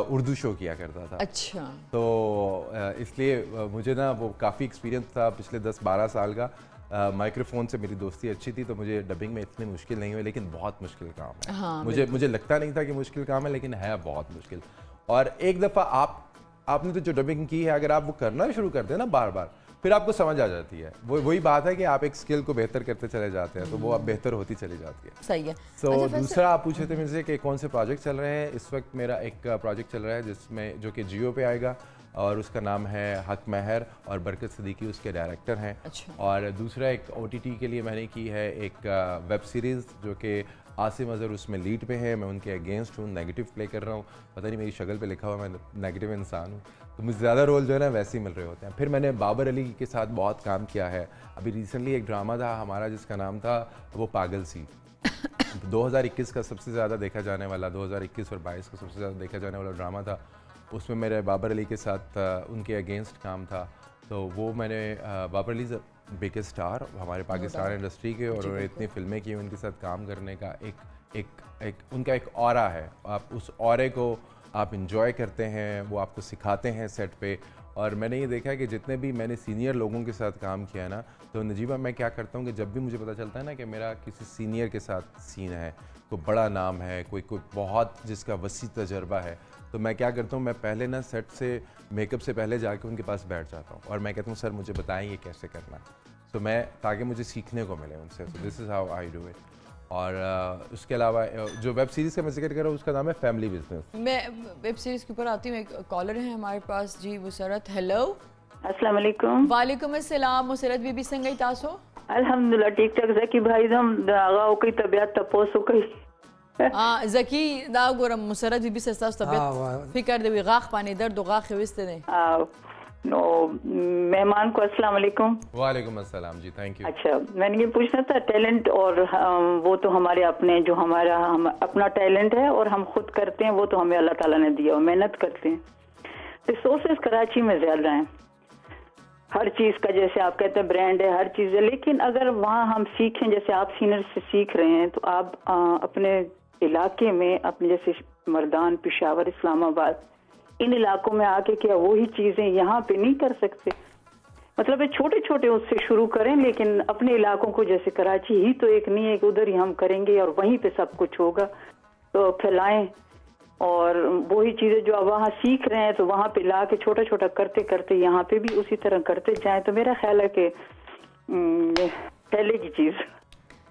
उर्दू शो किया करता था। अच्छा, तो इसलिए मुझे ना वो काफ़ी एक्सपीरियंस था पिछले 10-12 साल का। माइक्रोफोन से मेरी दोस्ती अच्छी थी, तो मुझे डबिंग में इतनी मुश्किल नहीं हुई, लेकिन बहुत मुश्किल काम है। हाँ, मुझे लगता नहीं था कि मुश्किल काम है, लेकिन है बहुत मुश्किल। और एक दफ़ा आपने तो जो डबिंग की है, अगर आप वो करना शुरू कर दें ना बार बार, फिर आपको समझ आ जाती है। वही बात है कि आप एक स्किल को बेहतर करते चले जाते हैं तो वो अब बेहतर होती चली जाती है। सही है। सो अच्छा, दूसरा आप पूछे थे मुझसे कि कौन से प्रोजेक्ट चल रहे हैं। इस वक्त मेरा एक प्रोजेक्ट चल रहा है जिसमें जो कि जियो पे आएगा और उसका नाम है हक महर और बरकत सिद्दीकी उसके डायरेक्टर हैं। अच्छा। और दूसरा एक OTT के लिए मैंने की है एक वेब सीरीज़ जो कि आसिम अज़हर उसमें लीड पे है। मैं उनके अगेंस्ट हूँ, नेगेटिव प्ले कर रहा हूँ। पता नहीं मेरी शक्ल पे लिखा हुआ मैं नेगेटिव इंसान हूँ, तो मुझे ज़्यादा रोल जो है ना वैसे ही मिल रहे होते हैं। फिर मैंने बाबर अली के साथ बहुत काम किया है। अभी रिसेंटली एक ड्रामा था हमारा जिसका नाम था वो पागल सी 2021 का सबसे ज़्यादा देखा जाने वाला, 2021 और 22 का सबसे ज़्यादा देखा जाने वाला ड्रामा था। उसमें मेरे बाबर अली के साथ उनके अगेंस्ट काम था। तो वो मैंने बाबर अली बिगेस्ट स्टार हमारे पाकिस्तान इंडस्ट्री के, और उन्होंने इतनी फिल्में की, उनके साथ काम करने का एक उनका एक ऑरा है। आप उस ऑरे को आप इंजॉय करते हैं, वो आपको सिखाते हैं सेट पे। और मैंने ये देखा है कि जितने भी मैंने सीनियर लोगों के साथ काम किया ना, तो नजीबा मैं क्या करता हूँ कि जब भी मुझे पता चलता है ना कि मेरा किसी सीनियर के साथ सीन है, कोई बड़ा नाम है, कोई बहुत जिसका वसी तजर्बा है, तो मैं क्या करता हूँ, मैं पहले ना सेट से मेकअप से पहले जाके उनके पास बैठ जाता हूँ और मैं कहता हूँ सर मुझे बताएं ये कैसे करना है। तो मैं ताकि मुझे सीखने को मिले उनसे। तो this is how I do it. और उसके अलावा जो वेब सीरीज़ का मैं जिक्र कर रहा हूँ उसका नाम है फैमिली बिजनेस। मैं वेब सीरीज़ के ऊपर आती हूँ। एक कॉलर है हमारे पास जी, मुसरत। हेलो, अस्सलाम वालेकुम। वालेकुम अस्सलाम। मुसरत बीबी संगई तासो अल्हम्दुलिल्लाह ठीक ठाक। जकी भाई दम दागा ओ कई तबियत तपोस ओ कई जकी दा गोरम मुसरत बीबी से तासो तबियत फिकर देवी गाख पानी दर्द गाख विस्ते ने नो मेहमान को अस्सलाम वालेकुम। वालेकुम अस्सलाम जी, थैंक यू। अच्छा, मैंने ये पूछना था टैलेंट और वो तो हमारे अपने जो हमारा अपना टैलेंट है और हम खुद करते हैं, वो तो हमें अल्लाह ताला ने दिया और मेहनत करते हैं। रिसोर्सेज कराची में ज़्यादा हैं हर चीज़ का, जैसे आप कहते हैं ब्रांड है, हर चीज़ है, लेकिन अगर वहाँ हम सीखें, जैसे आप सीनियर से सीख रहे हैं, तो आप अपने इलाके में अपने जैसे मर्दान, पेशावर, इस्लामाबाद, इन इलाकों में आके क्या वही चीज़ें यहाँ पे नहीं कर सकते? मतलब छोटे छोटे उससे शुरू करें, लेकिन अपने इलाकों को, जैसे कराची ही तो एक नहीं है कि उधर ही हम करेंगे और वहीं पे सब कुछ होगा, तो फैलाएं और वही चीज़ें जो अब वहाँ सीख रहे हैं तो वहाँ पे ला के छोटा छोटा करते करते यहाँ पे भी उसी तरह करते जाएं, तो मेरा ख्याल है कि पहले की चीज़।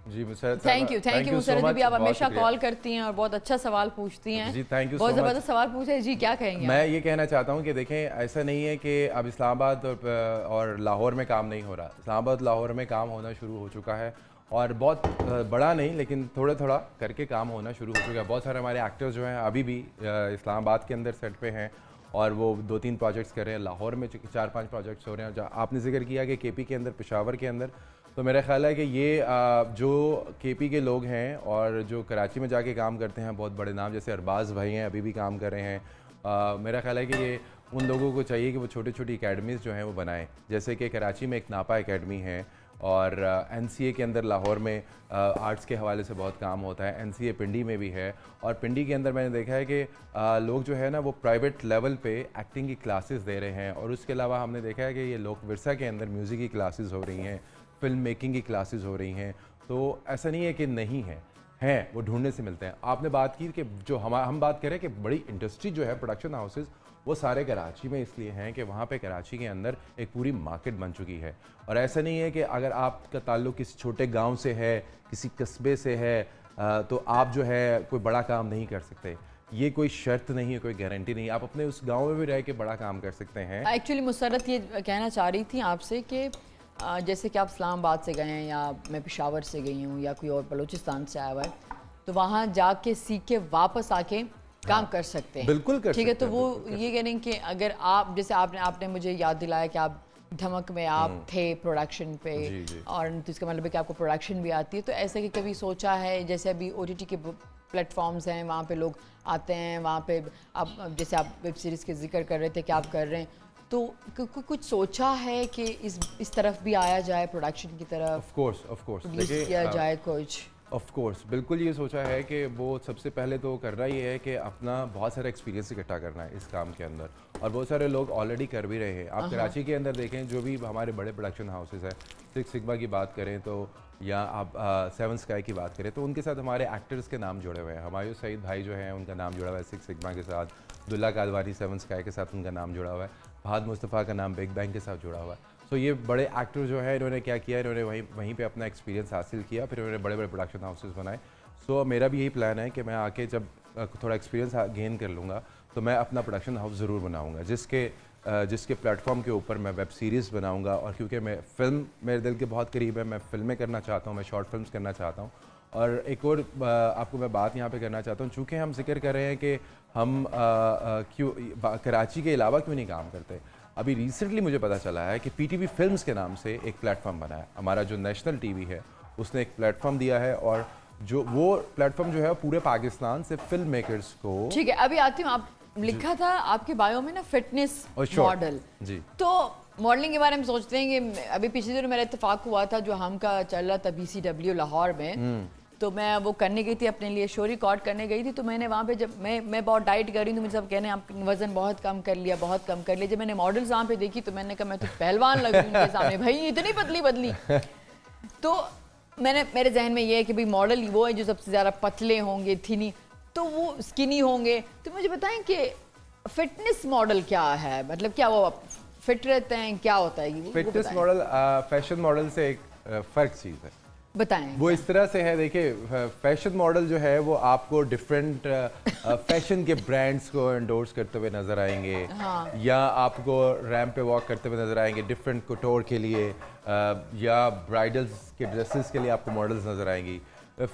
जी मुसरत, थैंक यू मुसरत जी भी आप हमेशा कॉल करती हैं और बहुत अच्छा सवाल पूछती हैं। जी थैंक यू, बहुत ज़बरदस्त सवाल पूछे जी, क्या कहेंगे? मैं ये कहना चाहता हूँ कि देखें, ऐसा नहीं है कि अब इस्लामाबाद और लाहौर में काम नहीं हो रहा। इस्लामाबाद लाहौर में काम होना शुरू हो चुका है और बहुत बड़ा नहीं लेकिन थोड़ा थोड़ा करके काम होना शुरू हो चुका है। बहुत सारे हमारे एक्टर्स जो हैं अभी भी इस्लामाबाद के अंदर सेट पे हैं और वो 2-3 प्रोजेक्ट्स कर रहे हैं। लाहौर में 4-5 प्रोजेक्ट्स हो रहे हैं। आपने जिक्र किया कि KP के अंदर, पेशावर के अंदर, तो मेरा ख्याल है कि ये जो KP के लोग हैं और जो कराची में जाके काम करते हैं, बहुत बड़े नाम जैसे अरबाज़ भाई हैं, अभी भी काम कर रहे हैं। मेरा ख्याल है कि ये उन लोगों को चाहिए कि वो छोटी छोटी अकेडमीज़ जो हैं वो बनाएं। जैसे कि कराची में एक नापा अकेडमी है और NCA के अंदर लाहौर में आर्ट्स के हवाले से बहुत काम होता है। NCA पिंडी में भी है और पिंडी के अंदर मैंने देखा है कि लोग जो है ना वो प्राइवेट लेवल पे एक्टिंग की क्लासेस दे रहे हैं। और उसके अलावा हमने देखा है कि ये लोक विरसा के अंदर म्यूज़िक की क्लासेस हो रही हैं, फिल्म मेकिंग की क्लासेस हो रही हैं। तो ऐसा नहीं है कि नहीं है, हैं, वो ढूंढने से मिलते हैं। आपने बात की कि जो हम बात करें कि बड़ी इंडस्ट्री जो है, प्रोडक्शन हाउसेस, वो सारे कराची में इसलिए हैं कि वहाँ पे कराची के अंदर एक पूरी मार्केट बन चुकी है। और ऐसा नहीं है कि अगर आपका ताल्लुक़ किसी छोटे गांव से है, किसी कस्बे से है, तो आप जो है कोई बड़ा काम नहीं कर सकते। ये कोई शर्त नहीं है, कोई गारंटी नहीं। आप अपने उस गांव में भी रह के बड़ा काम कर सकते हैं। एक्चुअली मुसरत ये कहना चाह रही थी आपसे कि जैसे कि आप इस्लामाबाद से गए हैं या मैं पेशावर से गई हूँ या कोई और बलूचिस्तान से आया हुआ है, तो वहाँ जाके सीख के वापस आके काम कर सकते हैं। बिल्कुल कर ठीक है। सकते तो वो ये कह रहे हैं कि अगर आप, जैसे आपने मुझे याद दिलाया कि आप धमक में आप थे प्रोडक्शन पे, और तो इसका मतलब है कि आपको प्रोडक्शन भी आती है, तो ऐसे कि कभी सोचा है, जैसे अभी OTT के प्लेटफॉर्म्स हैं, वहाँ पे लोग आते हैं, वहाँ पे आप जैसे आप वेब सीरीज़ के जिक्र कर रहे थे कि आप कर रहे हैं, तो कुछ सोचा है कि इस तरफ भी आया जाए, प्रोडक्शन की तरफ? ऑफ कोर्स देखिए किया जाए कुछ। ऑफ कोर्स बिल्कुल ये सोचा है कि वो सबसे पहले तो करना ये है कि अपना बहुत सारा एक्सपीरियंस इकट्ठा करना है इस काम के अंदर, और बहुत सारे लोग ऑलरेडी कर भी रहे हैं। आप कराची के अंदर देखें, जो भी हमारे बड़े प्रोडक्शन हाउसेस हैं, 6 सिग्मा की बात करें तो, या आप 7 स्काई की बात करें, तो उनके साथ हमारे एक्टर्स के नाम जुड़े हुए हैं। हुमायूं सईद भाई जो हैं उनका नाम जुड़ा हुआ है 6 सिग्मा के साथ, दुल्ला कादवानी 7 स्काई के साथ उनका नाम जुड़ा हुआ है, फहद मुस्तफ़ा का नाम बिग बैंग के साथ जुड़ा हुआ है। तो ये बड़े एक्टर जो है इन्होंने क्या किया, इन्होंने वहीं पे अपना एक्सपीरियंस हासिल किया, फिर इन्होंने बड़े बड़े प्रोडक्शन हाउसेस बनाए। सो मेरा भी यही प्लान है कि मैं आके जब थोड़ा एक्सपीरियंस गेन कर लूँगा तो मैं अपना प्रोडक्शन हाउस ज़रूर बनाऊँगा, जिसके प्लेटफॉर्म के ऊपर मैं वेब सीरीज़ बनाऊँगा। और क्योंकि मैं फ़िल्म मेरे दिल के बहुत करीब है, मैं फ़िल्में करना चाहता हूँ, मैं शॉर्ट फिल्म्स करना चाहता हूँ। और एक और आपको मैं बात यहाँ पे करना चाहता हूँ, चूँकि हम जिक्र कर रहे हैं कि हम क्यों कराची के अलावा क्यों नहीं काम करते। अभी रिसेंटली मुझे पता चला है कि पीटीवी फिल्म्स के नाम से एक प्लेटफॉर्म बना है, हमारा जो नेशनल टीवी है उसने एक प्लेटफॉर्म दिया है, और जो वो प्लेटफॉर्म जो है पूरे पाकिस्तान से फिल्म मेकर्स को। ठीक है, अभी आती हूँ। आप लिखा था आपके बायो में ना फिटनेस मॉडल जी, तो मॉडलिंग के बारे में सोचते हैं कि अभी पिछले दिनों मेरा इत्तेफाक हुआ था जो हम का चल रहा था BCW लाहौर में, तो मैं वो करने गई थी, अपने लिए शो रिकॉर्ड करने गई थी। तो मैंने वहाँ पे जब मैं बहुत डाइट कर रही हूँ तो मुझे सब कहने आपने वज़न बहुत कम कर लिया, बहुत कम कर लिया। जब मैंने मॉडल्स वहाँ पे देखी तो मैंने कहा मैं तो पहलवान लग रही हूँ उनके सामने, भाई इतनी पतली पतली। तो मेरे जहन में ये है कि भाई मॉडल वो है जो सबसे ज़्यादा पतले होंगे, थिनी, तो वो स्किनी होंगे। तो मुझे बताएं कि फिटनेस मॉडल क्या है, मतलब क्या वो फिट रहते हैं, क्या होता है फिटनेस मॉडल? फैशन मॉडल से एक फ़र्क चीज़ है, बताएं। वो इस तरह से है, देखिए फैशन मॉडल जो है वो आपको डिफरेंट फैशन के ब्रांड्स को एंडोर्स करते हुए नज़र आएंगे, हाँ। या आपको रैंप पे वॉक करते हुए नज़र आएंगे डिफरेंट कोटोर के लिए, या ब्राइडल्स के ड्रेसेस के लिए आपको मॉडल्स नज़र आएंगी।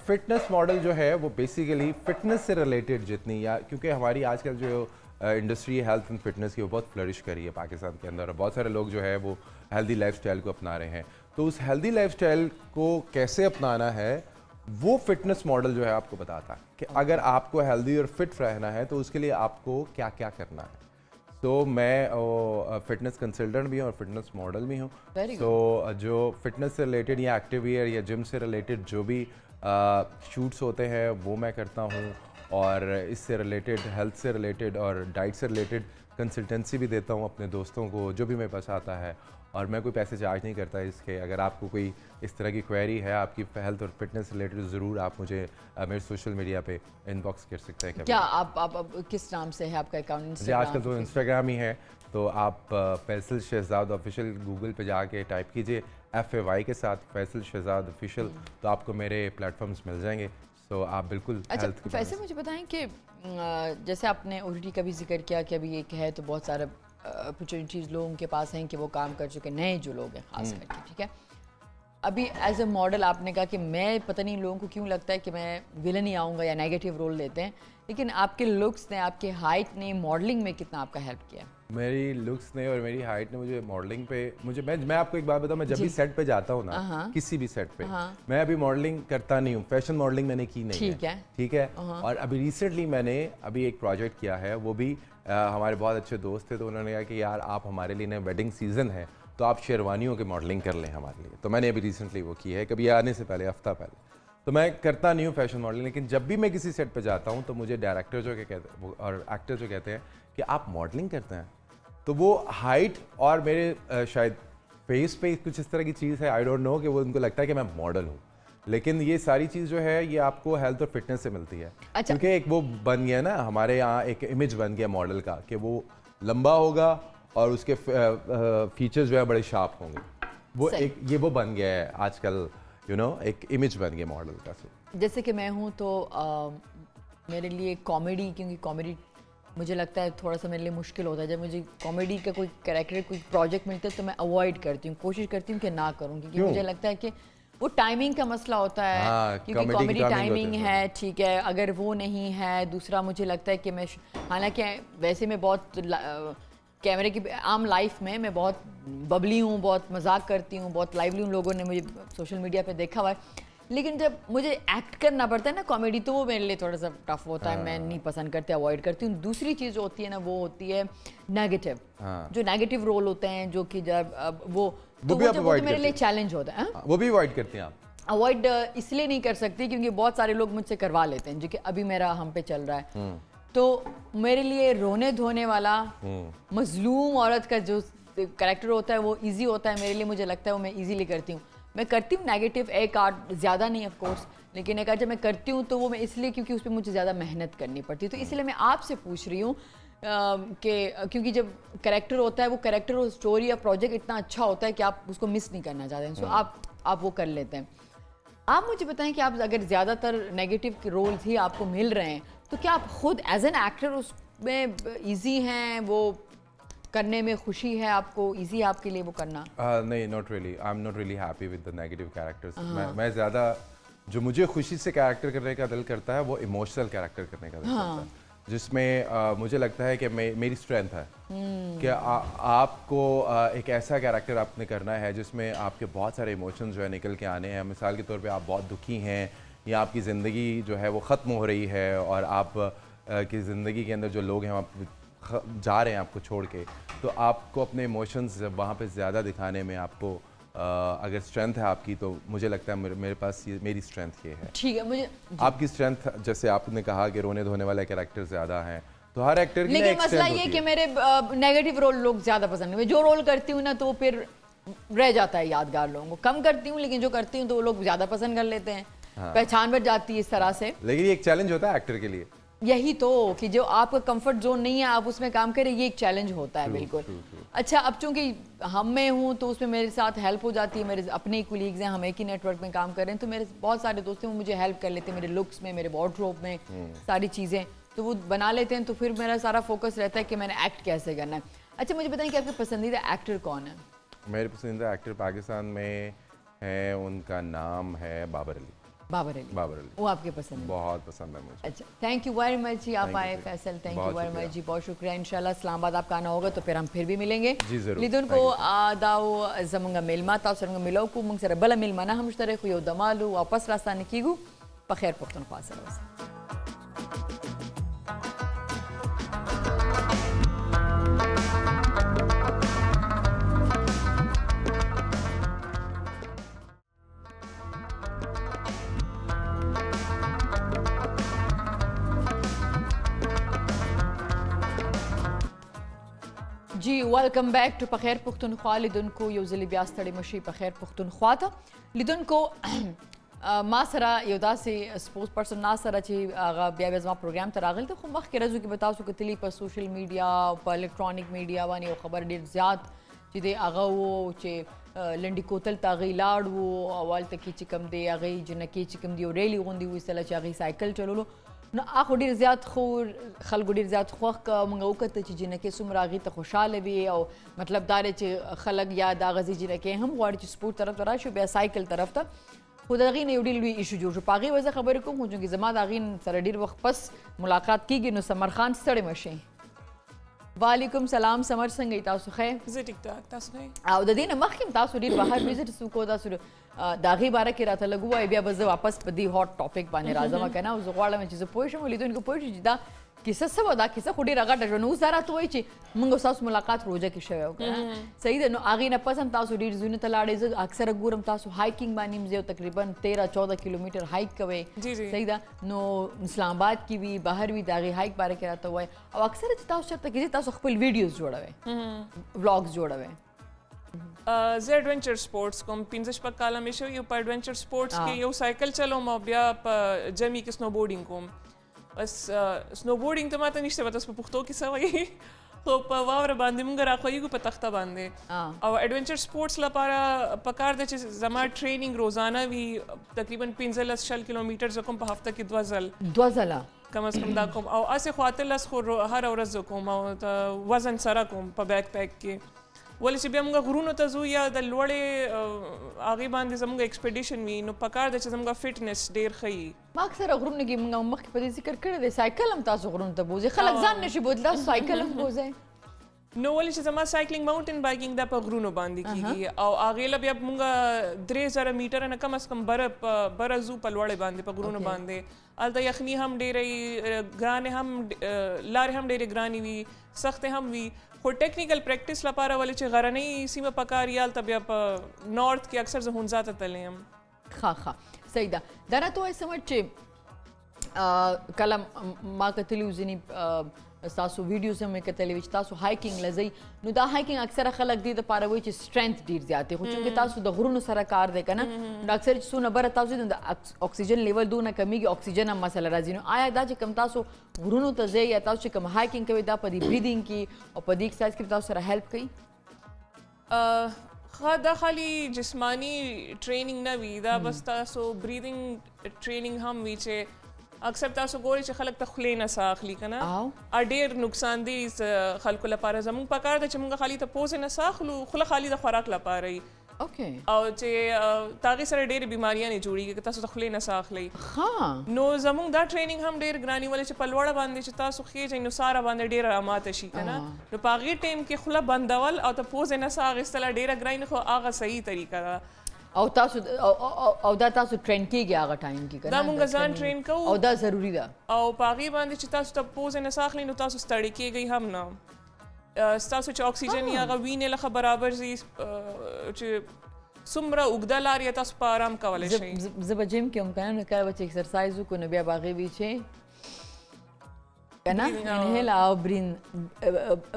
फिटनेस मॉडल जो है वो बेसिकली फिटनेस से रिलेटेड जितनी, या क्योंकि हमारी आजकल जो इंडस्ट्री हेल्थ एंड फिटनेस की वो बहुत फ्लरिश करी है पाकिस्तान के अंदर, और बहुत सारे लोग जो है वो हेल्दी लाइफस्टाइल को अपना रहे हैं। तो उस हेल्दी लाइफस्टाइल को कैसे अपनाना है वो फिटनेस मॉडल जो है आपको बताता है कि अगर आपको हेल्दी और फिट रहना है तो उसके लिए आपको क्या क्या करना है। तो मैं फिटनेस कंसल्टेंट भी हूँ और फिटनेस मॉडल भी हूँ। तो जो फिटनेस से रिलेटेड या एक्टिव वियर या जिम से रिलेटेड जो भी शूट्स होते हैं वो मैं करता हूँ, और इससे रिलेटेड हेल्थ से रिलेटेड और डाइट से रिलेटेड कंसल्टेंसी भी देता हूँ अपने दोस्तों को जो भी मेरे पास आता है, और मैं कोई पैसे चार्ज नहीं करता इसके। अगर आपको कोई इस तरह की क्वेरी है आपकी हेल्थ और फिटनेस रिलेटेड, ज़रूर आप मुझे मेरे सोशल मीडिया पे इनबॉक्स कर सकते हैं। क्या आप किस नाम से है आपका अकाउंट? जी आजकल तो इंस्टाग्राम ही है, तो आप फैसल शहजाद ऑफिशियल गूगल पे जाके टाइप कीजिए FAY के साथ फैसल शहजाद ऑफिशियल, तो आपको मेरे प्लेटफॉर्म्स मिल जाएंगे। तो आप बिल्कुल। अच्छा वैसे मुझे बताएं कि जैसे आपने OTT का भी जिक्र किया कि अभी एक है तो बहुत सारा अपॉर्चुनिटीज़ लोगों के पास हैं कि वो काम कर चुके नए जो लोग हैं खास करके, ठीक है। अभी एज ए मॉडल आपने कहा कि मैं पता नहीं लोगों को क्यों लगता है कि मैं विलन ही आऊँगा या नेगेटिव रोल लेते हैं, लेकिन आपके लुक्स ने, आपके हाइट ने मॉडलिंग में कितना आपका हेल्प किया? मेरी लुक्स ने और मेरी हाइट ने मुझे मॉडलिंग पे, मैं आपको एक बात बताऊं, मैं जब भी सेट पे जाता हूँ ना, किसी भी सेट पे, मैं अभी मॉडलिंग करता नहीं हूँ, फैशन मॉडलिंग मैंने की नहीं है, ठीक है। और अभी रिसेंटली मैंने एक प्रोजेक्ट किया है, वो भी हमारे बहुत अच्छे दोस्त थे, तो उन्होंने कहा कि यार आप हमारे लिए ना वेडिंग सीजन है तो आप शेरवानियों की मॉडलिंग कर लें हमारे लिए। तो मैंने अभी रिसेंटली वो की है, कभी आने से पहले, हफ्ता पहले। तो मैं करता नहीं हूँ फैशन मॉडलिंग, लेकिन जब भी मैं किसी सेट पे जाता हूँ तो मुझे डायरेक्टर जो कहते हैं और एक्टर जो कहते हैं कि आप मॉडलिंग करते हैं, तो वो हाइट और मेरे शायद फेस पे कुछ इस तरह की चीज़ है, आई डोंट नो, कि वो उनको लगता है कि मैं मॉडल हूँ। लेकिन ये सारी चीज़ जो है ये आपको हेल्थ और फिटनेस से मिलती है। अच्छा। क्योंकि एक वो बन गया ना हमारे यहाँ, एक इमेज बन गया मॉडल का कि वो लंबा होगा और उसके फीचर्स जो है बड़े शार्प होंगे, वो एक ये वो बन गया है आजकल, एक इमेज बन गया मॉडल का। जैसे कि मैं हूँ तो मेरे लिए कॉमेडी, क्योंकि कॉमेडी मुझे लगता है थोड़ा सा मेरे लिए मुश्किल होता है, जब मुझे कॉमेडी का कोई कैरेक्टर, कोई प्रोजेक्ट मिलता है तो मैं अवॉइड करती हूँ, कोशिश करती हूँ कि ना करूँ, क्योंकि मुझे लगता है कि वो टाइमिंग का मसला होता है, क्योंकि कॉमेडी टाइमिंग है, ठीक है, अगर वो नहीं है। दूसरा मुझे लगता है कि मैं, हालांकि वैसे मैं बहुत कैमरे की आम लाइफ में मैं बहुत बबली हूँ, बहुत मजाक करती हूँ, बहुत लाइवली हूँ, लोगों ने मुझे सोशल मीडिया पे देखा हुआ है, लेकिन जब मुझे एक्ट करना पड़ता है ना कॉमेडी, तो वो मेरे लिए थोड़ा सा टफ होता है, मैं नहीं पसंद करती, अवॉइड करती हूँ। दूसरी चीज़ जो होती है ना वो होती है नेगेटिव, जो नेगेटिव रोल होते हैं, जो कि जब वो मेरे लिए चैलेंज होता है। वो भी अवॉइड करते हैं आप? अवॉइड इसलिए नहीं कर सकती क्योंकि बहुत सारे लोग मुझसे करवा लेते हैं, जो कि अभी मेरा हम पे चल रहा है। तो मेरे लिए रोने धोने वाला मजलूम औरत का जो कैरेक्टर होता है वो इजी होता है मेरे लिए, मुझे लगता है वो मैं इजीली करती हूँ। मैं करती हूँ नेगेटिव एक आर्ट, ज़्यादा नहीं ऑफ कोर्स, लेकिन एक आर्ट जब मैं करती हूँ तो वो मैं इसलिए क्योंकि उस पर मुझे ज़्यादा मेहनत करनी पड़ती है। तो इसलिए मैं आपसे पूछ रही हूँ कि क्योंकि जब कैरेक्टर होता है वो कैरेक्टर और स्टोरी या प्रोजेक्ट इतना अच्छा होता है कि आप उसको मिस नहीं करना चाहते हैं, सो आप वो कर लेते हैं। आप मुझे बताएं कि आप अगर ज़्यादातर नेगेटिव के रोल्स ही आपको मिल रहे हैं तो क्या आप खुद एज एन एक्टर उसमें ईजी हैं, वो करने में खुशी है आपको, ईजी है आपके लिए वो करना? नहीं, not really, I am not really happy with the negative characters. मैं ज़्यादा जो मुझे खुशी से कैरेक्टर करने का दिल करता है वो इमोशनल कैरेक्टर करने का दिल करता है, जिसमें मुझे लगता है कि मेरी स्ट्रेंथ है कि आपको एक ऐसा कैरेक्टर आपने करना है जिसमें आपके बहुत सारे इमोशंस जो है निकल के आने हैं। मिसाल के तौर पे आप बहुत दुखी हैं या आपकी ज़िंदगी जो है वो ख़त्म हो रही है और आप की ज़िंदगी के अंदर जो लोग हैं आप जा रहे हैं आपको छोड़ के, तो आपको अपने इमोशंस वहाँ पे ज़्यादा दिखाने में आपको अगर स्ट्रेंथ है आपकी, तो मुझे लगता है मेरे पास मेरी स्ट्रेंथ ये है। ठीक है, मुझे आपकी स्ट्रेंथ, जैसे आपने कहा कि रोने धोने वाले कैरेक्टर ज़्यादा हैं, तो हर एक्टर की लेकिन मसला ये कि मेरे नेगेटिव रोल लोग ज़्यादा पसंद है। मैं जो रोल करती हूँ ना तो फिर रह जाता है यादगार, लोगों को कम करती हूँ, लेकिन जो करती हूँ तो वो लोग ज़्यादा पसंद कर लेते हैं। पहचान बढ़ जाती है इस तरह से। लेकिन ये एक चैलेंज होता है एक्टर के लिए, यही तो कि जो आपका कंफर्ट जोन नहीं है आप उसमें काम करें, ये एक चैलेंज होता है। बिल्कुल। अच्छा, अब चूंकि हम में हूँ तो उसमें मेरे साथ हेल्प हो जाती है, मेरे अपने कोलीग्स हैं, हम एक ही नेटवर्क में काम कर रहे हैं, तो मेरे बहुत सारे दोस्त हैं वो मुझे हेल्प कर लेते हैं मेरे लुक्स में, मेरे वार्डरोब में, सारी चीज़ें तो वो बना लेते हैं, तो फिर मेरा सारा फोकस रहता है कि मैंने एक्ट कैसे करना है। अच्छा, मुझे बताएं कि आपके पसंदीदा एक्टर कौन है? मेरे पसंदीदा एक्टर पाकिस्तान में है, उनका नाम है बाबर अली। बाबर अली, वो आपके पसंद है? बहुत पसंद है मुझे। अच्छा, थैंक यू वेरी मच जी, आप आए Faisal, thank you very much जी, बहुत शुक्रिया। इंशाल्लाह इस्लामाबाद आपका आना होगा तो फिर हम फिर भी मिलेंगे जी जरूर। लिदुन को दाओ जमुंगा मिलमा ताऊ सरंगा मिलो को मुंग सर बला मिलमा ना हम मुश्तरक हुयो दमालू वापस रास्ता निकीगु बखैर पुख्तनख्वा सर। जी वेलकम बैक टू पखैर पुख्तनख्वा। लिदुन को यो ज़िली ब्यास तड़े मशी पखैर पुख्तनख्वा था। लिदुन को मा सरा योदा से स्पोर्ट्स पर्सन ना सरा ची आगा ब्या बेज़मा प्रोग्राम तरागल तो खु मख के रजू की बताओ सो कतली पर सोशल मीडिया पर इलेक्ट्रॉनिक मीडिया वानी वो खबर डेट ज़्यादा जिदे आगा वो चे लंडी कोतल तागी लाड़ वो अवाल तक की चिकम दे आगे जनकी चिकम दी रेली गोंदी हुई सला चागी साइकिल चलो लो न आखो ډیر زیات خو خلکو ډیر زیات خوښ کا مونږ وکړه چې جنکه څومره غي ته خوشاله وي او مطلب دار چې خلک یا دا غزي جنکه هم غواړي چې سپورت طرف ته راشي بیا سایکل طرف ته خو دا غي نه ډیر لوی ایشو جوړ شو پاغي وځه خبرې کوم چې زما دا غي سره ډیر وخت پس ملاقات کیږي نو سمر خان ستړي مشه. وعلیکم سلام سمر څنګه تاسو خیر؟ زه ټیک ټاک، تاسو خیر؟ او د دې نه مخکې تاسو ډیر بهر وزټ سو کو تاسو داغي باره کې راته لګوای بیا به زه واپس په دې هاټ ټاپک باندې راځم کنه او زه غواړم چې زه پوه شم لیدونکو پوه شي چې دا کیسه څه وه، دا کیسه خو ډېره غټه شوه. نو اوس دا راته وایي چې موږ ستاسو ملاقات روژه کې شوی و کنه صحیح ده. نو هغې نه پس هم تاسو ډېر ځایونو ته لاړئ، زه اکثره ګورم تاسو هایکینګ باندې هم ځئ او تقریبا 13-14 کیلومیټر هایک کوئ صحیح ده. نو اسلام آباد کې وي بهر وي د هغې هایک باره کې راته وایي او اکثره چې تاسو چېرته کې ځئ تاسو خپل ویډیوز جوړوئ ولاګز جوړوئ. زه ایڈونچر سپورټس کوم 15 شپږ کاله مې شوي په ایڈونچر سپورټس کې یو سایکل چلوم او بیا په جمی کې سنو بورډینګ کوم. بس سنو بورډینګ ته ماته نشته پته په پښتو کې څه وایي خو په واوره باندې موږ راخویږو په تخته باندې او ایڈونچر سپورټس لپاره پکار ده چې زما ټریننګ روزانه وي تقریبا 15-16 کیلومیټر زه کوم په هفته کې 2 ځله کم از کم دا کوم او اسې خو اتلس خو هر ورځ کوم او وزن سره کوم په بیک پیک کې ولې چې بیا موږ غرونو ته ځو یا د لوړې هغې باندې زموږ ایکسپیډیشن وي نو پکار ده چې زموږ فټنس ډېر ښه وي. ما اکثره غرونو کې موږ مخکې په دې ذکر کړی دی سایکل هم تاسو غرونو ته بوځئ، خلک ځان نشي بوتلی تاسو سایکل هم بوځئ. نو ولې چې زما سایکلینګ ماونټین بایکینګ دا په غرونو باندې کېږي او هغې له بیا موږ 3000 میټره نه کم از کم بره ځو په لوړې باندې په غرونو باندې هلته یخني هم ډېره ګرانې هم لارې هم ډېرې ګرانې وي سختې هم وي خو ټیکنیکل پریکټس لپاره ولې چې غرنۍ سیمه پکار یا هلته بیا په نارت کې اکثر زه هونزا ته تللی یم. ښه صحیح ده. دا راته وایي سمټ چې کله ما کتلي ځینې تاسو ویډیوز هم کتلې چې تاسو هایکینګ لزی نو دا هایکینګ اکثره خلک دې د پاره وایي چې سټرنث ډیر زیات دی خو چې تاسو د غرونو سره کار دی کنه نو اکثر چې سونه بره تاسو د اکسیجن لیول دونه کمیږي اکسیجن هم مسله راځي نو آیا دا چې کم تاسو غرونو ته ځئ یا تاسو چې کم هایکینګ کوي دا په دې بریدینګ کې او په دې ایکسرسایز کې تاسو سره هیلپ کوي دا خالی جسمانی ټریننګ نه وي دا بس تاسو بریدینګ ټریننګ هم وي چې اکثر تاسو ګورئ چې خلک ته خولې نه ساه اخلي که نه ډېر نقصان دی خلکو لپاره زموږ پکار ده چې موږ خالي ته پوزې نه ساه اخلو خوله خالي د خوراک لپاره وي او چې هغې سره ډېرې بیماریانې جوړېږي که تاسو د خولې نه ساه اخلئ نو زموږ دا ټریننګ هم ډېر ګراني ولې چې په لوړه باندې چې تاسو خېژئ نو ساه راباندې ډېره راماته شي که نه نو په هغې ټایم کې خوله بندول او ته پوزې نه ساه اخیستله ډېره ګراني خو هغه صحیح طریقه ده او تاسو او دا تاسو ټرین کیږي هغه ټایم کې کنه دا مونږ ځان ټرین کوو او دا ضروری ده او پاغي باندې چې تاسو ته پوز نه ساخلی نو تاسو ستړي کیږئ هم نه تاسو چې اکسیجن یا وینې لخه برابر زی چې سمره وګدا لاري تاسو په آرام کولای شئ زه به جیم کې هم کنه نو کله چې ایکسرسایز وکړو نو بیا باغې وی چې کنه انهیل او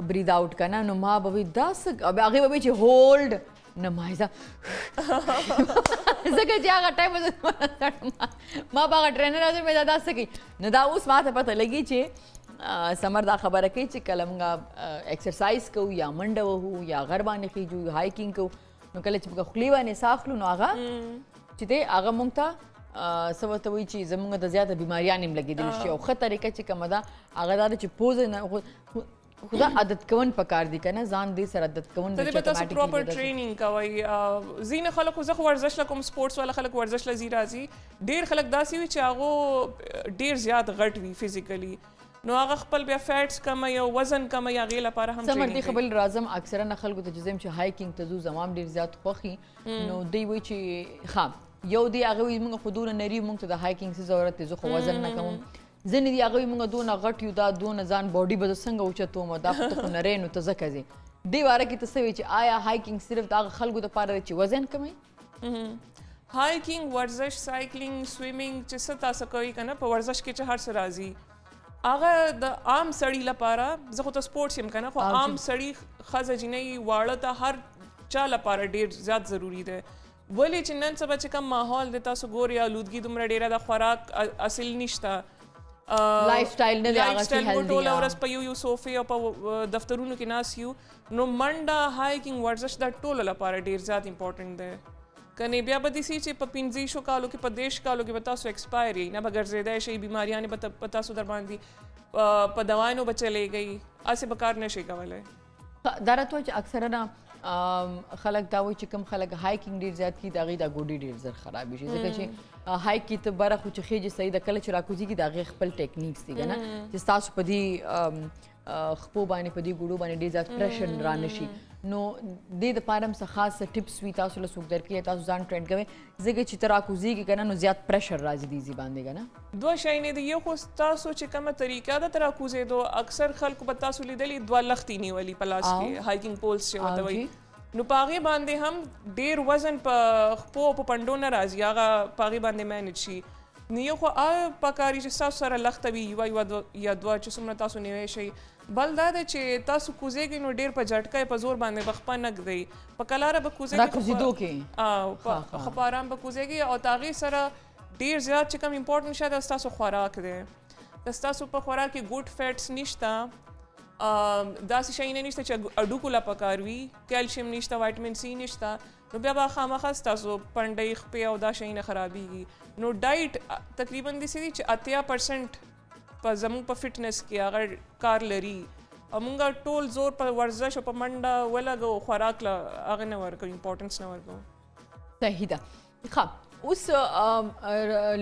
برید اوټ کنه نو ما به دا څه هغه به چې هولډ نه مایزه زګه چې هغه ټایم ما باغ ټرینر راځي مې دا څه کوي نو دا اوس ماته پته لګي چې سمر دا خبره کوي چې کله موږ ایکسرسایز کوو یا منډه وهو یا غر باندې خېجو هایکینګ کوو نو کله چې موږ خولې باندې ساه اخلو نو هغه چې دی هغه موږ ته څه ورته وایي چې زموږ د زیاته بیماریانې هم لګېدلی شي او ښه طریقه چې کومه ده هغه دا ده چې پوزه نه خدا عادت کون پکار دی کنه ځان دې سره عادت کون ته به تاسو پراپر ټریننګ کوي زین خلک زه ورزش لکم سپورتس والا خلک ورزش لزی راځي ډیر خلک داسي وي چې هغه ډیر زیات غټ وي فزیکلی نو هغه خپل بیا فیټس کم یا وزن کم یا غیله لپاره هم سمر دی خپل راځم اکثره نه خلکو ته جزم چې هایکینګ ته زو زمام ډیر زیات خوخي نو دی وی چې ها یو دی هغه موږ خودونه نری موږ ته د هایکینګ څخه ضرورت دی زه خو وزن نه کوم ځنې دی هغه موږ دونه غټ یو دا دونه ځان باډي به څنګه اوچتو مو دا خو ته نری نو ته ځکه زی دی واره کې ته سوي چې آیا هایکینګ صرف د خلکو د پاره چې وزن کمي هایکینګ ورزش سایکلینګ سویمینګ چې څه تاسو کوي کنه په ورزش کې چې هر څه راځي هغه د عام سړی لپاره زه خو ته سپورټس يم کنه خو عام سړی خزه جنې واړه ته هر چا لپاره ډیر زیات ضروری ده ولې چې نن سبا چې کوم ماحول د تاسو ګوري آلودګي دومره ډیره د خوراک اصل نشته لایف سټایل نه دی هغه چې هیلدی ټول ورځ په یو صوفې او په دفترونو کې ناس یو نو منډه هایکینګ ورزش دا ټول لپاره ډیر زیات امپورټنٹ دی کنه بیا به دي چې په 15 کالو کې په 10 کالو کې به تاسو ایکسپایر نه بغیر زیاده شي بیماریاں به پتا سو در باندې په دوايانو بچلې گئی اسه بکار نشي کولای درته چې اکثره نه خلک دا وایي چې کوم خلک هایکینګ ډیر زیات کی داغي دا ګوډي ډیر زر خراب شي ځکه چې هایک کی ته بره خو چې خېج صحیح د کله چې راکوزي کی داغي خپل ټیکنیکس دي کنه چې تاسو په دې خپو باندې په دې ګوډو باندې ډیر زیات پریشر را نشي نو د دې پارم څخه خاص ټیپس وی تاسو له سوق درکې تاسو ځان ټرین کوي ځکه چې تر راکوزي کی کنه نو زیات پریشر راځي دي باندې کنه دوه شي نه دی یو خو تاسو چې کومه طریقه د تر راکوزي دو اکثر خلکو په تاسو لیدلی دوه لختي نیولي پلاس کې هایکینګ پولز چې وته وي نو پاغي باندې هم ډیر وزن په خپو په پندو نه راځي هغه پاغي باندې مینج شي نو یو خو پکاري چې تاسو سره لختوي یا دوه چې څومره تاسو نیوي شي بل دا چې تاسو کوزيږئ نو ډیر په جټکای په زور باندې بخپه نګدي په کلاره به کوزيږئ راکوزیدو کې په خپارام به کوزيږئ او تاغي سره ډیر زیات چې کوم امپورټنت شاده تاسو خوراک دی تاسو په خوراک کې ګوډ فیټس نشته داسې شي نه نشته چې اډوکو لا پکاروي کیلشیم نشته وایټامین سی نشته نو بیا به خامخا تاسو پنډې خپې او دا شي نه خرابېږي نو ډایټ تقریبا د سړي چې 80% په زموږ په فټنس کې هغه کار لري موږ ټول زور په ورزش او په منډه ولګو خوراک لا هغه نه ورکو امپورټنس نه ورکو صحیح ده ښه اوس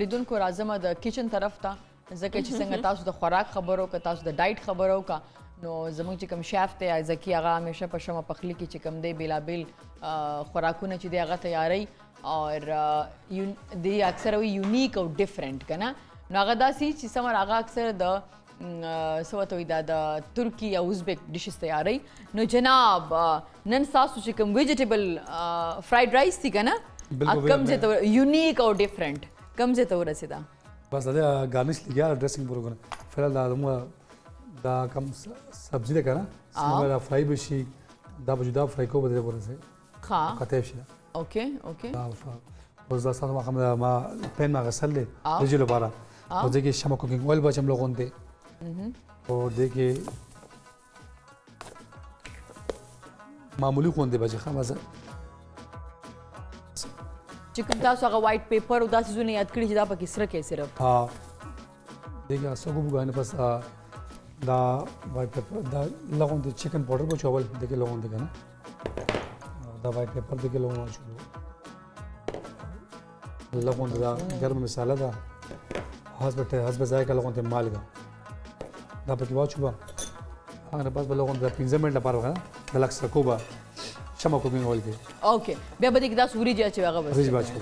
لیدونکو راځم د کچن طرف ته ځکه چې څنګه تاسو د خوراک خبرو که تاسو د ډایټ خبرو که نو زموږ چې کوم شیف دی ځکه هغه همیشه په شمه پخلی کې چې کوم دی بیلابیل خوراکونه چې دی هغه تیاری او دی اکثر وي یونیک او ډیفرنٹ کنه نو هغه داسې چې سمر هغه اکثر د سوته وي د ترکی یا ازبک ډیشز تیاری نو جناب نن تاسو چې کوم ویجیټیبل فرایډ رایس دی کنه کم ځای ته یونیک او ډیفرنٹ کم ځای ته ورسېده بس دا ګارنش لګیا ډریسینګ پروګرام فعلا دا موږ دا کم سبزی ده کنه سمه فرای بشی دا به جدا فرای کو بده ورسه ها کتف شي اوکې اوکې دا اوس دا ساتو ما پین ما غسل له رجل لپاره او دغه شمه کوکینګ اول بچم لغون دي او دغه معمولی خون دي بچي خمسه چې کوم تاسو هغه وایټ پیپر او داسې زونه یاد کړی چې دا پکې سره کې صرف ها دغه سګو بګانه پس دا وایټ پیپر دا لغون دي چکن پاوډر بچول دغه لغون دي کنه دا وایټ پیپر دغه لغون شو لغون دا ګرم مساله ده حسب ذائقه لغون ته مالګه دا پکې واچوبا هغه بس بلغون دا 15 منټ لپاره وغه د لکس کوبا شمه کوکینګ اول کې اوکې بیا به دې دا سوري چې هغه بس ریج باچو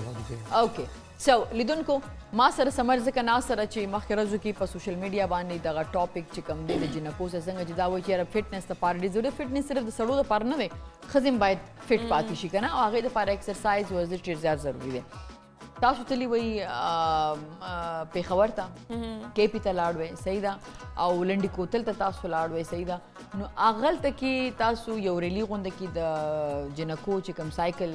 اوکې سو لیدونکو ما سره سمر ځکه نه سره چې مخکې ورځو کې په سوشل میډیا باندې دغه ټاپک چې کوم دی د جنکو څنګه چې دا وایي چې فټنس لپاره ډېر ضروري فټنس صرف د سړو لپاره نه دی ښځې باید فټ پاتې شي که نه او هغې لپاره ایکسرسایز ورزش ډېر زیات ضروري دی تاسو تللی وایي پېښور ته کیپي ته لاړ وئ صحیح ده او لنډي کوتل ته تاسو لاړ وئ صحیح ده نو هغلته کې تاسو یو ریلي غونډه کې د جنکو چې کوم سایکل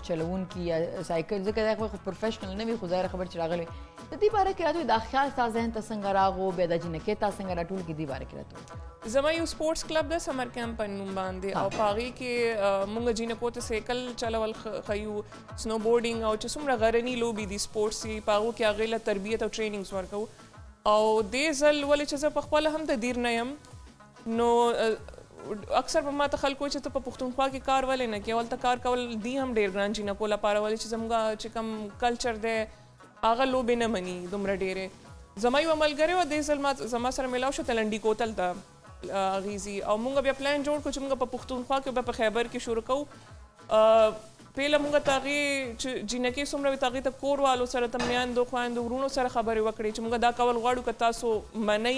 چلوونکي یا سایکل ځکه دا خو پروفیشنل نه وي خو ظاهره خبر چې راغلی د دې باره کې راته دا خیال ستا ذهن ته څنګه راغو بیا د جنکې تا څنګه راټول کې دې باره کې راته زما یو سپورټس کلب د سمر کیمپ په نوم باندې او په هغې کې مونږ جینکو ته سایکل چلول ښیو سنو بورډینګ او چې څومره غرني لوبې دي سپورټس دي په هغو کې هغې له تربیت او ټریننګز ورکوو او دې ځل ولې چې زه په خپله هم د دیر نه یم نو اکثر په ما ته خلکو چې ته په پښتونخوا کې کار ولې نه کوې هلته کار کول دي هم ډېر ګران جینکو لپاره ولې چې زموږ چې کوم کلچر دی هغه لوبې نه مني دومره ډېرې زما یو ملګری وه دې ځل زما سره میلاو شو تلنډي کوتل ته اغیزي او مونږ بیا پلان جوړ کړو چې مونږ په پښتونخوا کې بیا په خیبر کې شروع کوو پهله مونږ ته هغې چې جینکې څومره وي ته هغې ته کور والو سره ته میاندو خویندو وروڼو سره خبرې وکړې چې مونږ دا کول غواړو که تاسو منئ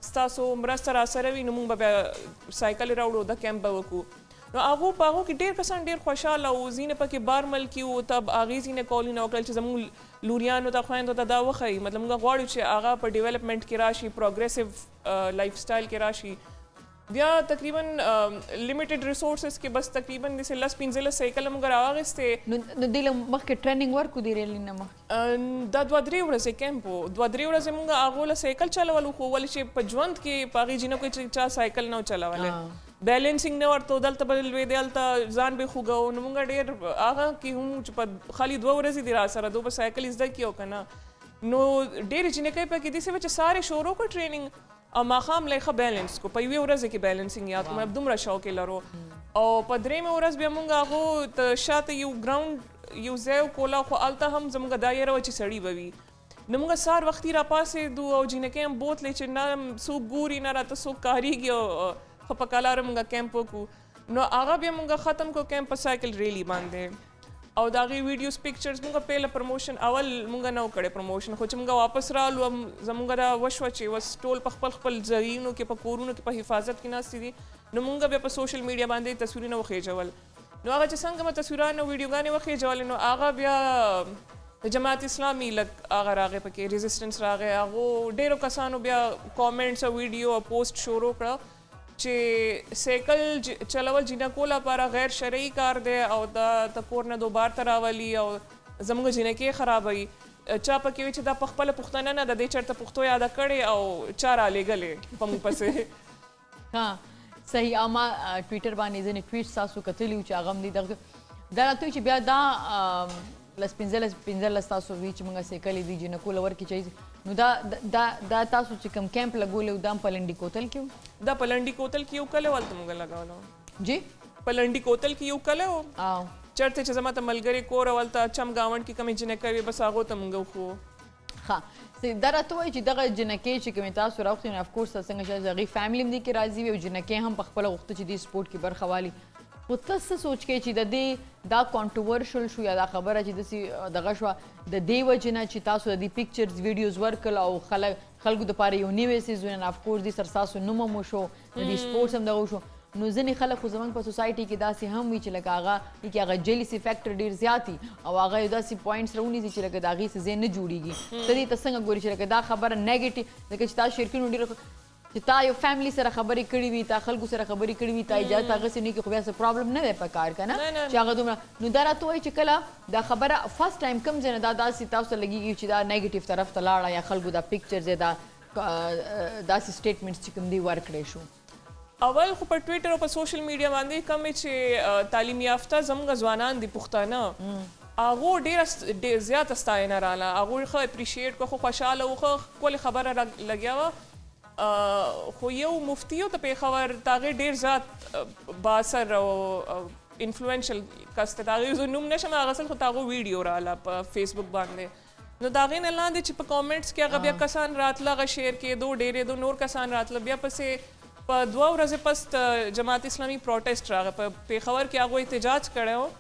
ستاسو مرسته راسره وي نو مونږ به بیا سایکل راوړو دا کیمپ به وکړو نو هغو په هغو کې ډېر کسان ډېر خوشحاله وو ځینې پکې بارمل کې وو تب هغې ځینې کولونه وکړل چې زموږ لوریانو ته خویندو ته دا وښیي مطلب مونږ غواړو چې هغه په ډیولپمنټ کې راشي پروګریسیو لایف سټایل کې راشي بیا تقریبا لیمیټډ ریسورسز کې بس تقریبا داسې 10-15 سایکل موږ راواخیستې نو دې له مخکې ټریننګ ورکو دې ریلي نه مخکې دا 2-3 ورځې کیمپ و 2-3 ورځې موږ هغو له سایکل چلولو خو ولې چې په ژوند کې په هغې جینکو چې چا سایکل نه و چلولی بیلنسینګ نه ورته دلته به لوېدې هلته ځان به یې خوږو نو موږ ډېر هغه کې هم چې په خالي 2 ورځې دي را سره دو به سایکل زده کړي که نه نو ډېرې جینکۍ پکې داسې وه چې سارې شروع کړو ټریننګ او ماښام له ښه بیلنس کو په یوې ورځې کې بیلنسینګ یاد کوم دومره شوق یې لرو او په درېیمه ورځ بیا موږ هغو ته شاته یو ګراونډ یو ځای وکوله خو هلته هم زموږ دا یره وه چې سړي به وي نو موږ سهار وختي راپاڅېدو او جینکۍ هم بوتلې چې نه څوک ګوري نه راته څوک کارېږي او ښه په کلاره موږ کیمپ وکړو نو هغه بیا موږ ختم کړو کیمپ په سایکل ریلي باندې او د هغې ویډیوز پکچرز موږ پهله پروموشن اول موږ نه و کړی پروموشن خو چې موږ واپس رالو زموږ دا وشوه چې اوس ټول په خپل ځایونو کې په کورونو کې په حفاظت کې ناستې دي نو موږ بیا په سوشل میډیا باندې تصویرونه وخیجول نو هغه چې څنګه مو تصویران او ویډیوګانې وخیجولې نو هغه بیا د جماعت اسلامي لږ هغه راغی پکې ریزسټنس راغی هغو ډېرو کسانو بیا کامنټس او ویډیو او پوسټ شروع کړه چې سایکل چلول جینکو لپاره غیر شرعي کار دی او دا د کور نه دوبار ته راولي او زموږ جینکې خرابوي چا پکې وي چې دا په خپله پوښتنه نه ده دې چېرته پښتو یاده کړې او چا رالېږلې په موږ پسې ها صحیح او ما ټویټر باندې ځینې ټویټ ستاسو کتلي وو چې هغه هم دي دا راته وي چې بیا دا 15 تاسو وی چې موږ سایکلې دي جینکو له ورکې چې نو دا تاسو چې کوم کیمپ لګولی و دا هم په لنډي کوتل کې و دا په لنډي کوتل کې یو کلی و هلته موږ لګولی و جی په لنډي کوتل کې یو کلی و او چېرته چې زما ته ملګري کور او هلته چم ګاونډ کې کومې جینکۍ وي بس هغو ته موږ وښو ښه دا راته وایي چې دغه جینکۍ چې کومې تاسو راوختې نو افکورس څنګه چې هغې فیملي هم دې کې راضي وي او جینکۍ هم په خپله غوښته چې دې سپورټ کې برخه والي خو ته څه سوچ کوې چې د دې دا کانټروورشل شو یا دا خبره چې داسې دغه شوه د دې وجې نه چې تاسو د دې پکچرز ویډیوز ورکړل او خلکو دپاره یو نوی سیزون افکورس دې سره ستاسو نوم هم وشو د دې سپورټس هم دغه وشو نو ځینې خلک خو زموږ په سوسایټي کې داسې هم وي چې لکه هغه جلیسي فیکټر ډېر زیات وي او هغه یو داسې پوینټس راونیسي چې لکه د هغې څه ځای نه جوړېږي ته دې ته څنګه ګورې چې لکه دا خبره نیګیټیو لکه چې تاسو شرکینو ډېر چې تا یو فیملی سره خبرې کړې وي تا خلکو سره خبرې کړې وي تا اجازه هغسې نه کړي خو بیا څه پرابلم نه دی په کار که نه چې هغه دومره نو دا راته وایي چې کله دا خبره فرست ټایم کوم ځای نه دا داسې تاسو ته لګېږي چې دا نیګیټیو طرف ته لاړه یا خلکو دا پکچرز یا دا داسې سټیټمنټس چې کوم دی ورکړی شو اول خو په ټویټر او په سوشل میډیا باندې کمې چې تعلیم یافته زموږ ځوانان دي پښتانه هغو ډېره زیاته ستاینه راله هغوی ښه اپریشیټ کړه خو خوشحاله و ښه ښکلې خبره لګیا وه خو یو مفتي و د پېښور د هغې ډېر زیات بااثر او انفلوئنشل کس دی د هغې زه نوم نشم اخیستلی خو د هغو ویډیو راله په فیسبوک باندې نو د هغې نه لاندې چې په کامنټس کې هغه بیا کسان راتله هغه شیر کېدو ډېرېدو نور کسان راتله بیا پسې په 2 ورځې پس جماعت اسلامي پروټیسټ راغی په پېښور کې هغو احتجاج کړی و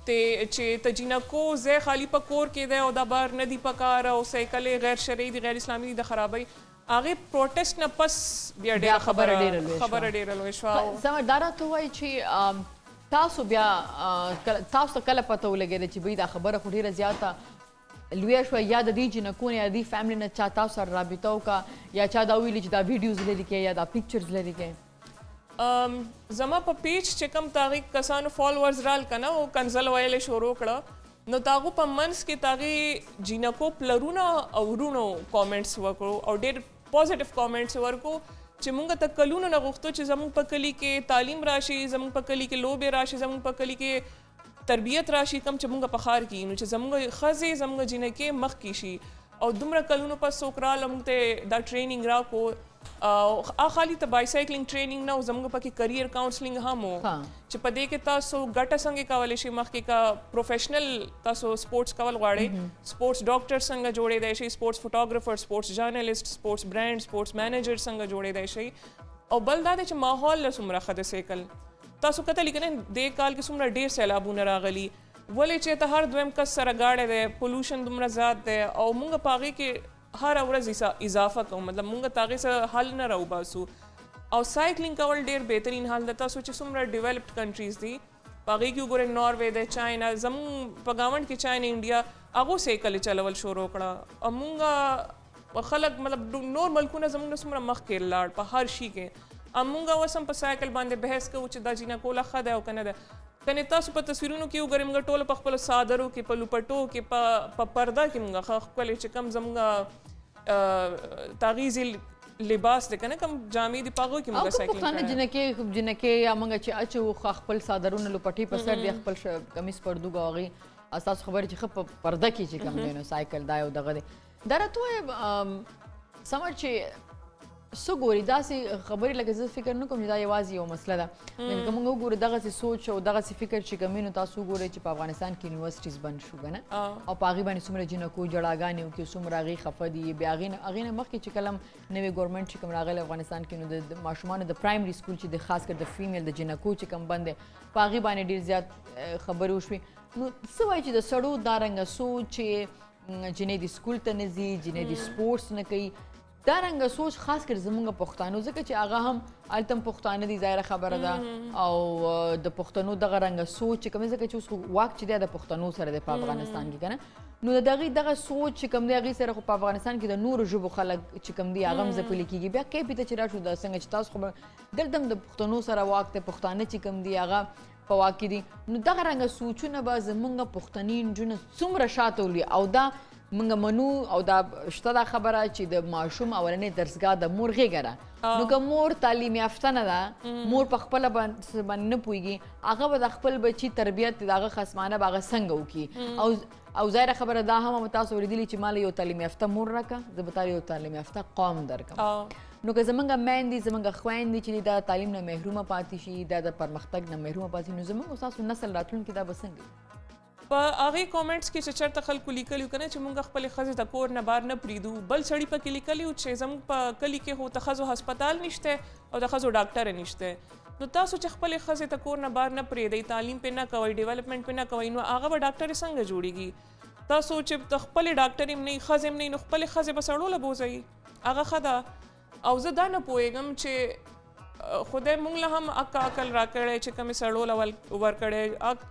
چې ته جینکو ځای خالی په کور کې دی او دا بار نه دی پکار او سایکلې غیر شرعي دي غیر اسلامي دي د خرابۍ هغې پروټیسټ نه پس بیا ډېره خبره ډېره لوی شوه سمه دا راته ووایي چې تاسو بیا تاسو ته کله پته ولګېده چې بهی دا خبره خو ډېره زیاته لویه شوه یا د دې جینکو نه یا د دې فیملي نه چا تاسو سره رابطه وکړه یا چا دا ویلي چې دا ویډیوز لرې کړئ یا دا پکچرز لرې کړئ زما په پیج چې کوم د هغې کسانو فالوورز رال که نه او کنزل ویلې شروع کړه نو د هغو په منځ کې د هغې جینکو پلرونه او ورونو کامنټس وکړو او ډېر پازیټیو کامنټس ورکړو چې مونږ ته کلونو نه غوښتو چې زموږ په کلي کې تعلیم راشي زموږ په کلي کې لوبې راشي زموږ په کلي کې تربیت راشي کم چې مونږ په ښار کې نو چې زموږ ښځې زموږ جینکې مخکې شي او دومره کلونو پس څوک راله مونږ ته دا ټریننګ راکړو او خالی ته بایسایکلینګ ټریننګ نه و زموږ پکې کریئر کاونسلینګ هم و چې په دې کې تاسو ګټه څنګه کولی شئ مخکې کا پروفیشنل تاسو سپورټس کول غواړئ سپورټس ډاکټر څنګه جوړېدی شئ سپورټس فوټوګرافر سپورټس جرنلسټ سپورټس برانډ سپورټس مینیجر څنګه جوړېدی شئ او بل دا دی چې ماحول له څومره ښه دی سیکل تاسو کتلی که نه دې کال کې څومره ډېر سیلابونه راغلي ولې چې ته هر دویم کس سره گاډی دی پولوشن دومره زیات دی او مونږ په هغې کې هر ورځ اضافه کوو مطلب مونږ ته هغې څه حل نه راوباسو او سایکلینګ کول ډېر بهترین حل دی تاسو چې څومره ډیولپډ کنټریز دي په هغې کې وګورئ ناروے دی چاینا زموږ په ګاونډ کې چاینا انډیا هغو سایکلې چلول شروع کړه او مونږ خلک مطلب نور ملکونه زموږ نه څومره مخکې لاړ په هر شي کې مونږ اوس هم په سایکل باندې بحث کوو چې دا جینکو له ښه دی او که نه دی کنې تاسو په تصویرونو کې وګورئ موږ ټوله په خپلو څادرو کې په لوپټو کې په پرده کې موږ ښه ښکلې چې کوم زموږ تاغیزي لباس دی که نه کوم جامې دي په هغو کې موږ سایکلینګ پښتانه جینکې یا موږ چې اچو خپل څادرونه لوپټې په سر دي خپل کمیس پردوګ او هغې ستاسو خبرې چې ښه په پرده کې چې کوم دی نو سایکل دا یو دغه دی دا راته ووایه سمر چې څه ګوري داسې خبرې لکه زه فکر نه کوم چې دا یوازې یو مسله ده که موږ وګورو دغسې سوچ او دغسې فکر چې کوي نو تاسو وګورئ چې په افغانستان کې یونیورسټیز بند شو که نه او په هغې باندې څومره جینکو جړاګانې وکړي څومره هغې خفه دي بیا هغې نه مخکې چې کله نوی ګورمنټ چې کوم راغلی افغانستان کې نو د ماشومانو د پرایمري سکول چې د خاص کر د فیمیل د جینکو چې کوم بند دی په هغې باندې ډېر زیات خبرې وشوې نو څه وایي چې د سړو دا رنګه سوچ چې جینۍ د سکول ته نه ځي جینۍ د سپورټس نه کوي دا رنګه سوچ خاص کر زموږ پښتانو ځکه چې هغه هم هلته هم پښتانه دي ظاهره خبره ده او د پښتنو دغه رنګه سوچ چې کوم ځکه چې اوس واک چې دی د پښتنو سره دی په افغانستان کې که نه نو د هغې دغه سوچ چې کوم دی هغې سره خو په افغانستان کې د نورو ژبو خلک چې کوم دي هغه هم ځپلي کېږي بیا کیفي ته چې راشو دا څنګه چې تاسو خو دلته هم د پښتنو سره واک دی پښتانه چې کوم دي هغه په واک کې دي نو دغه رنګه سوچونه به زموږ پښتني نجونه څومره شاته ولي او دا منګه منو او دا شته دا خبره چې د ماشوم اولنۍ درسګاه د مور غېږه ده نو که مور تعلیم یافته نه ده مور په خپله باندې نه پوهېږي هغه به د خپل بچي تربیت د هغه خصمانه به هغه څنګه وکړي او ظاهره خبره دا هم تاسو اورېدلي چې ماله یو تعلیم یافته مور راکړه زه به تا یو تعلیم یافته قوم درکړم نو که زمونږ میندې زمونږ خویندې چې دا تعلیم نه محرومه پاتې شي دا د پرمختګ نه محرومه پاتې شي نو زمونږ ستاسو نسل راتلونکي دا به څنګه په هغې کامنټس کې چې چېرته خلکو لیکلي وو که نه چې مونږ خپلې ښځې د کور نه بار نه پرېږدو بل سړي پکې لیکلي وو چې زموږ په کلي کې خو د ښځو هسپتال نشته او د ښځو ډاکټره نشته نو تاسو چې خپلې ښځې د کور نه بار نه پرېږدئ تعلیم پې نه کوئ ډیولپمنټ پې نه کوئ نو هغه به ډاکټرې څنګه جوړېږي تاسو چې د خپلې ډاکټرې هم نه ښځې هم نه نو خپلې ښځې به سړو له بوځئ هغه ښه ده او زه دا نه پوهېږم چې خدای مونږ له هم عقل راکړی چې کومې سړو له ورکړی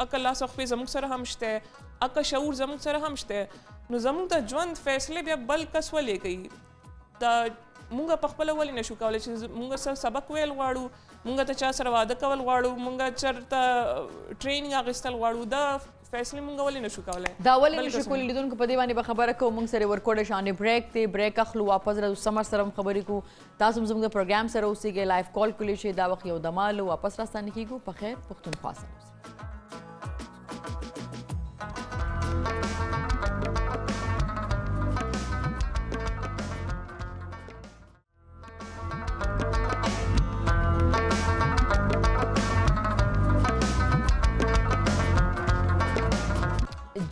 عقل لاس خپې زموږ سره هم شته عقل شعور زموږ سره هم شته نو زموږ د ژوند فیصلې بیا بل کس ولې کوي د مونږ په خپل ولې نشو کولای چې مونږ سبق ویل غواړو مونږ ته چا سره واده کول غواړو مونږ چرته ټریننګ اخیستل غواړو دا فیصله مونږ ولې نشو کولای دا ولې نشو کولای لیدونکو په دې باندې به خبره کوو مونږ سره ورکوډه شانې بریک ته بریک اخلو واپس راځو سمر سره خبرې کوو تاسو زموږ پروګرام سره اوسئ لایف کال کولی شئ دا وخت یو دمال واپس راستانه کیږو په خیر پښتونخوا سره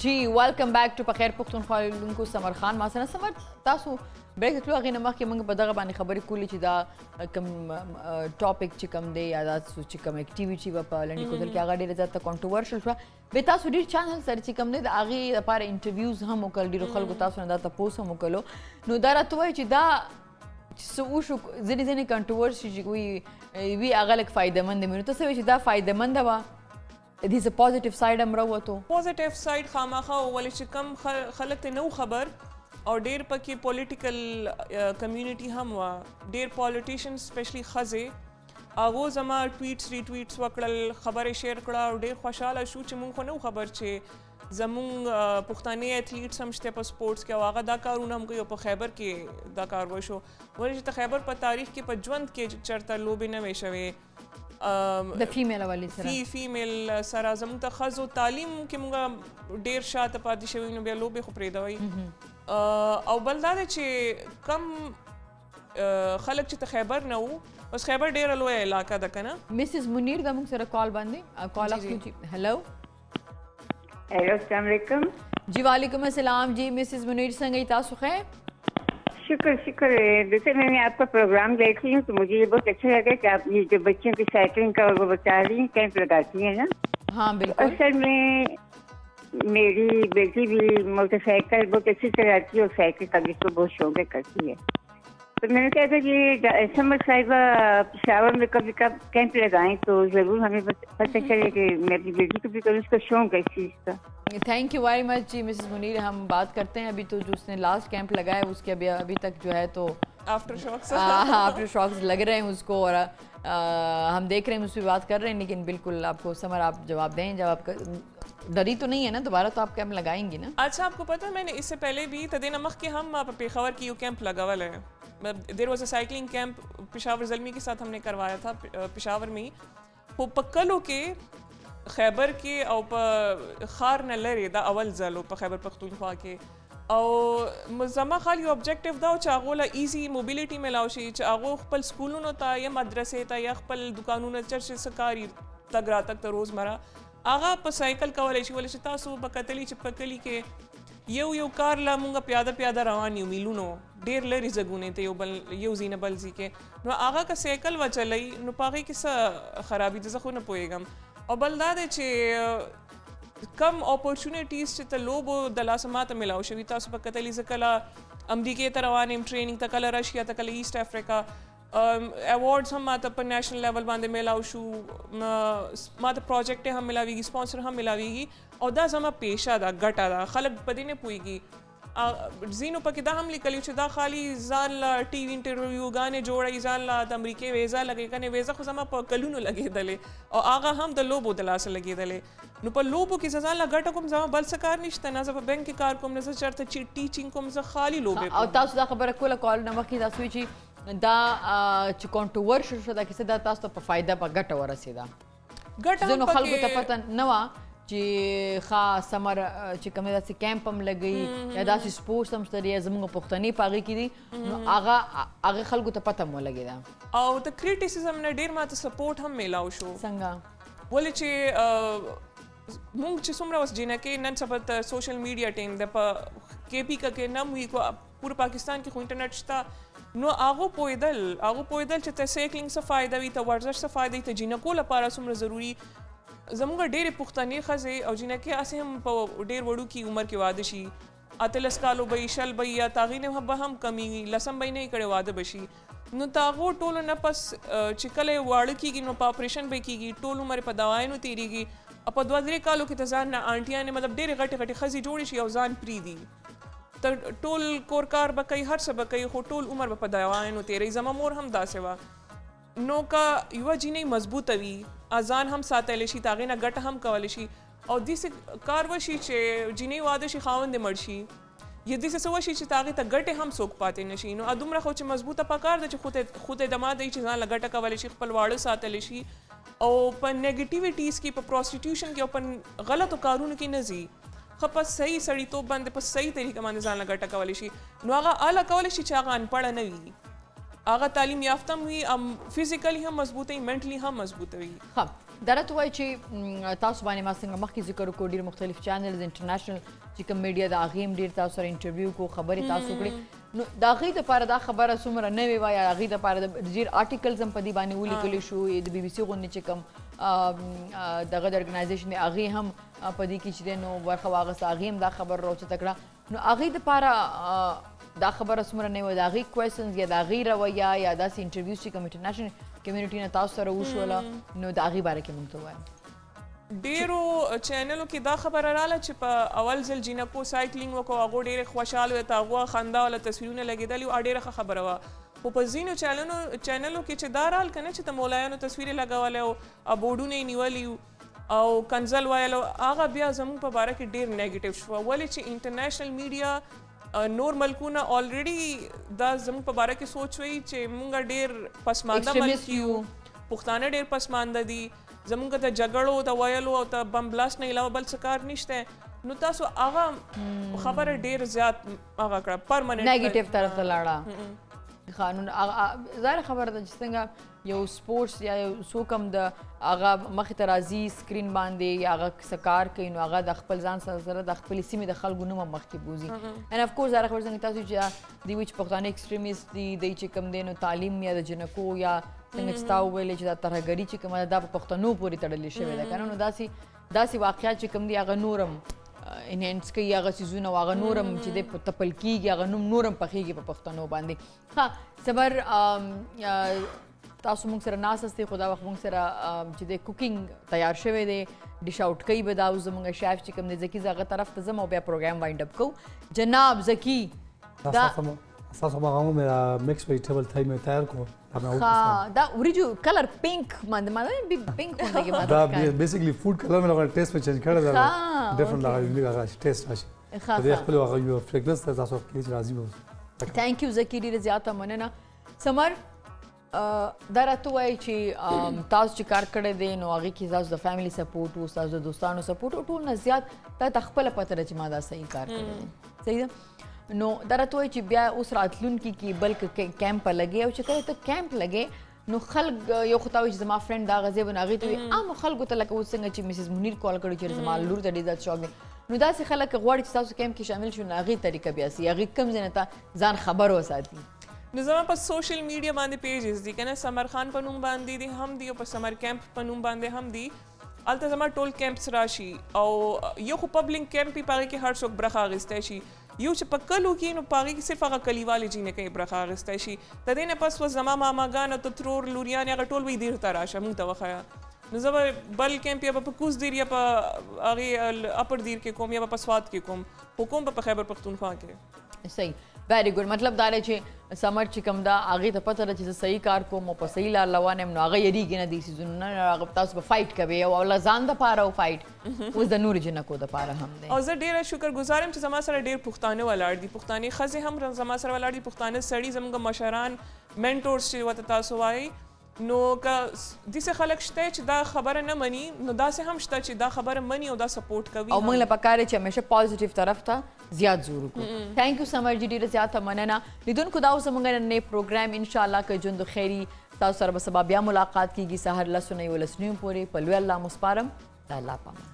जी वेलकम बैक टू पखैर पख्तूनख्वा को समर खान ما سره समर تاسو بریک تلو هغه نمخ کې موږ په دغه باندې خبرې کولې چې دا کوم ټاپک چې کوم دی یا دا چې کوم اکټیویټي په لنډي کوتل کې هغه ډیره زیاته کنټروورشل شو به تاسو ډیر چینل سره چې کوم دی د هغه لپاره انټرویوز هم وکړ ډیرو خلکو تاسو نه دا تاسو هم وکړو نو دا راته وایي چې دا چې شو ځینې کنټروورشي چې وی هغه لک فائدمند دی نو تاسو وایي چې دا فائدمند و دې ز پوزټیو ساید هم راوته پوزټیو ساید خامخا ولې چې کم خلک ته نو خبر او ډیر پکې پولیټیکل کمیونټي هم وا ډیر پولیټیشن سپیشلی خزه هغه زما ټویټس ریټویټس وکړل خبرې شیر کړه او ډیر خوشاله شو چې مونږ خو نو خبر چې زمونږ پښتانه ایتھلیټس هم شته په سپورتس کې هغه دا کارونه هم کوي په خیبر کې دا کار وشو ولې چې خیبر په تاریخ کې په ژوند کې چرته لوبې نه وي شوې د فیمیل والی سره فیمیل سره زموږ ته ښځو تعلیم کې موږ ډېر شاته پاتې شوي نو بیا لوبې خو پرېږدوئ او بل دا دی چې کم خلک چې ته خیبر نه وو اوس خیبر ډېره لویه علاقه ده که نه مسز منیر د موږ سره کال باندې کال اخلو جی هلو हेलो अस्सलाम वालेकुम जी वालेकुम अस्सलाम जी मिसेस मुनीर څنګه تاسو ښه शुक्र शुक्र जैसे मैंने आपका प्रोग्राम देख रही हूँ तो मुझे ये बहुत अच्छा लगा कि आप ये जो बच्चों की साइकिलिंग का वो बता रही हैं कैंप लगाती हैं ना हाँ बिल्कुल असल में मेरी बेटी भी मोटरसाइकिल बहुत अच्छी चलाती है और साइकिल का जिसको बहुत शौक है करती है तो मैंने कहा था कि समर साहिबा पेशावर में कभी कब कैंप लगाएं तो ज़रूर हमें पता चले कि मेरी बेटी को भी कभी उसका शौक है इस चीज़ का थैंक यू वेरी मच जी मिसेस मुनीर हम बात करते हैं अभी तो जो उसने लास्ट कैंप लगाया उसके अभी तक जो है तो आफ्टर शॉक्स लग रहे हैं उसको और हम देख रहे हैं उससे बात कर रहे हैं लेकिन बिल्कुल आपको समर आप जवाब दें जब आपका डरी तो नहीं है ना दोबारा तो आप कैंप लगाएंगी ना अच्छा आपको पता है मैंने इससे पहले भी तदे नमक के हम पेशावर की यू कैंप लगा वाला है there was a cycling camp Peshawar Zalmi के साथ हमने करवाया था पेशावर में ही वो पक्कलों के खैबर के और खार न लरे दा अवल ज़लो पर खैबर पख्तूनख्वा के और जमा खाली ऑब्जेक्टिव दा चागोला इजी मोबिलिटी में लाओ चागो खपल स्कूलों ता या मदरसे ता या खपल दुकानों चर्च सकारी तगरा तक रोज़मर्रा आगा पर साइकिल कवले शी वले तासु बकतली चिपकली के यू कार ला मुंगा प्यादा रवान यू मिलूनो ढेर लरी जगुने ते यू जीना बलजी के नो आगा का साइकिल व चलई नो पागे किसा खराबी जखो न पोएगम और बलदादे चे कम अपॉर्चुनिटीज चे त लोबो दलासमात मिलाओ शवी तासु बकतली जकला अमरीके तरवाने ट्रेनिंग तकला रशिया तकला ईस्ट अफ्रीका अवार्ड्स हम माता पर नेशनल लेवल बांधे मिलाओ शू माता प्रोजेक्ट हम मिलावेगी स्पॉन्सर हम मिलावेगी और दा जमा पेशा दा गटा दा खलक बदी ने पुईगी जीनो पकी दा हम लिखली दा खाली जान ला टीवी इंटरव्यू गाने जोड़ा जान ला अमरीके वेजा लगे कने वेजा खुद जमा पर कलूनो लगे दले और आगा हम द लोबो दला से लगे दले नु पर लोबो की जान ला गटा कुम जमा बल सकार निश्ता ना जब बैंक के कार कुम न चरत टीचिंग कुम ज खाली लोबे और तासु दा खबर कोला कॉल नमक की तासु ची دا چې کنټروورشل شو دا کیسه دا تاسو په فایده په ګټه ورسېده ګټه ځینو خلکو ته پته نه وه چې ښه سمر چې کوم داسې کیمپ هم لګوي یا داسې سپورټس هم شته یا زموږ پښتنې په هغې کې دي نو هغه خلکو ته پته هم ولګېده او د کریټیسزم نه ډېر ماته سپورټ هم میلاو شو څنګه ولې چې مونږ چې څومره اوس جنکې نن سبا ته سوشل میډیا ټیم د په کې پی کې نه وي پورے پاکستان کې خو انټرنیټ شته نو هغه پوهېدل چې ته سایکلینګ څه فایده وي ته ورزش څه فایده وي ته جینکو لپاره څومره ضروري زموږ ډېرې پښتنې ښځې او جینکې هسې هم په ډېر وړوکي عمر کې واده شي 18 کالو به یې 20 به یې یا د هغې نه به هم کم وي 10 به یې نه کړی واده به شي نو د هغو ټولو نه پس چې کله یې واړه کېږي نو په اپریشن به یې کېږي ټول عمر یې په دوایانو تېرېږي او په 2-3 کالو کې ته ځان نه آنټیانې مطلب ډېرې غټې ښځې جوړې شي او ځان پرېږدي ته ټول کورکار به کوي هر څه به کوي خو ټول عمر به په دوايانو تېروي. زما مور هم داسې وه. نو که یوه جینۍ مضبوطه وي ځان هم ساتلی شي، د هغې نه ګټه هم کولی شي او داسې کار وشي چې جینۍ واده شي خاوند یې مړ شي یا داسې څه وشي چې د هغې ته ګټې هم څوک پاتې نه شي. نو دومره خو چې مضبوطه پکار ده چې خود اعتماد وي چې ځان له ګټه کولی شي، خپل واړه ساتلی شي او په نیګیټیویټیز کې، په پروسټیټیوشن کې او په غلطو کارونو کې نه ځي. خو په صحیح سړیتوب باندې په صحیح طریقه باندې ځان له ګټه کولی شي. نو هغه اعلی کولی شي چې هغه انپړه نه وي، هغه تعلیم یافته هم وي، فزیکلی هم مضبوطه وي، منټلی هم مضبوطه وي. ښه درته وایي چې تاسو باندې ما څنګه مخکې ذکر وکړو ډېر مختلف چینلز انټرنیشنل چې کوم میډیا د هغې هم ډېر تاسو سره انټرویو کو، خبرې تاسو کړې. نو د هغې دپاره دا خبره څومره نوې وه یا د هغې دپاره ډېر آرټیکلز هم په دې باندې ولیکلی شو، د بي بي سي غوندې چې کوم دغه د ارګنایزیشن دی هغې هم په دې کې چې دی نو برخه واخیسته، هغې هم دا خبره راوچته کړه. نو هغې دپاره دا خبره څومره نوې وه، د هغې کوېسچنز یا د هغې رویه یا داسې انټرویوز چې کوم انټرنیشنل کمیونټي نه تاسو سره وشوله نو د هغې باره کې موږ ته ووایم. ډیرو چینلو کې دا خبره رااله چې په اول ځل جینکو سایکلینګ وکړو، هغو ډېرې خوشحاله وې، هغو خندا والا تصویرونه لګېدلي وو، ډېره ښه خبره وه. خو په ځینو چینلو کې چې دا رال که نه چې د مولایانو تصویر یې لګولی او بورډونه یې نیولي وو او کنزل ویلو، هغه بیا زموږ په باره کې ډېر نیګیټیو شوه. ولې چې انټرنیشنل میډیا نور ملکونه الریډي دا زموږ په باره کې سوچ وی چې مونږ ډېر پسمانده ملک یو، پښتانه ډېر پسمانده دي، زمونږ د جګړو د ویلو او د بم بلاست نه علاوه بل څه کار نشته. نو تاسو هغه خبره ډېر زیات هغه کړه پرمننټ نیګیټیو طرف ته لاړه. قانون ظاهره خبره ده چې څنګه یو سپورټس یا یو څوک هم د هغه مخې ته راځي سکرین باندې یا هغه څه کار کوي نو هغه د خپل ځان سره د خپلې سیمې د خلکو نوم هم مخکې بوځي. اینډ اف کورس ظاهره خبره څنګه تاسو چې دوی چې پښتانه ایکسټریمیست دي دوی چې کوم دی نو تعلیم یا د جنکو یا څنګه چې تا وویلې چې دا ترهګري چې کومه ده دا په پښتنو پورې تړلې شوې ده که نه. نو داسې واقعیات چې کوم دي هغه نور هم انهانس کوي، هغه څیزونه او هغه نور هم چې دی تپل کېږي، هغه نوم نور هم پخېږي په پښتنو باندې. ښه صبر تاسو موږ سره ناست هستئ خو دا وخت موږ سره چې دی کوکینګ تیار شوی دی، ډش آوټ کوي به دا اوس زموږ شیف چې کوم دی ذکي زه هغه طرف ته ځم او بیا پروګرام وایند اپ کوو. جناب ذکي تاسو ما غواړم میکس ویجیټیبل تای مې تیار کو. ها دا وریجو کلر پینک باندې پینک باندې کې دا بیسیکلی فود کلر مې لغه ټیسټ په چینج کړی دا ډیفرنٹ لغه یو هغه ټیسټ راشي. دا خپل هغه یو فریګرنس تاسو کې راځي وو. ثانک یو ذکي ډیره زیاته مننه. سمر دا راته وایي چې تاسو چې کار کړی دی نو هغې کې تاسو د فیملی سپورټ و، تاسو د دوستانو سپورټ و، ټول نه زیات تا ته خپله پته ده چې ما دا صحیح کار کړی دی. صحیح ده. نو دا راته وایي چې بیا اوس راتلونکي کې بلکې کیمپ لګې او چې کله ته کیمپ لګې نو خلک یو خو تا وایي چې زما فرینډ دا غځې به نو هغې ته وایي عامو خلکو ته لکه اوس څنګه چې مسز منیر کال کړی چې زما لور ته ډېر زیات شوق دی. نو داسې خلک غواړي چې تاسو کیمپ کې شامل شو نو هغې طریقه بیا سي، هغې کوم ځای نه ته ځان خبر وساتي. نو زما په سوشل میډیا باندې پیجز دي که نه، سمر خان په نوم باندې دي هم دي او په سمر کیمپ په نوم باندې هم دي. هلته زما ټول کیمپس راشي او یو خو پبلک کیمپ وي په هغې کې هر څوک برخه اخیستی شي، یو چې په کلو کې نو په هغې کې صرف هغه کلیوالې جینکۍ برخه اخیستی شي. د دې نه پس زما ماماګان او ترور لوریانې هغه ټول وایي دیر ته راشه موږ ته وښیه. نو زه به بل کیمپ یا به په کوز دیر یا په هغې اپر دیر کې کوم یا به په سوات کې کوم، خو کوم به په خیبر پښتونخوا کې. صحیح ویری ګډ. مطلب دا دی چې سمر چې کوم دا هغې ته پته ده چې زه صحیح کار کوم او په صحیح لار روان یم نو هغه یریږي نه دې څیزونو نه، هغه تاسو به فایټ کوئ او له ځان دپاره او فایټ اوس د نورو جنکو دپاره هم دی. او زه ډېره شکرګزار یم چې زما سره ډېر پښتانه ولاړ دي، پښتانې ښځې هم زما سره ولاړ دي، پښتانه سړي زموږ مشران منټورس چې ورته تاسو وایي. نو که داسې خلک شته چې دا خبره نه مني نو داسې هم شته چې دا خبره مني او دا سپورټ کوي او موږ له پکار دی چې همیشه پازیټیو طرف ته زیات زور وکړو. ثانک یو سمر جي ډېره زیاته مننه. لیدونکو دا اوس زموږ نننی پروګرام انشاءالله که ژوند خیري تاسو سره به سبا بیا ملاقات کیږي سهار 10:19 پورې. په لوی الله مو سپارم. د الله پامان.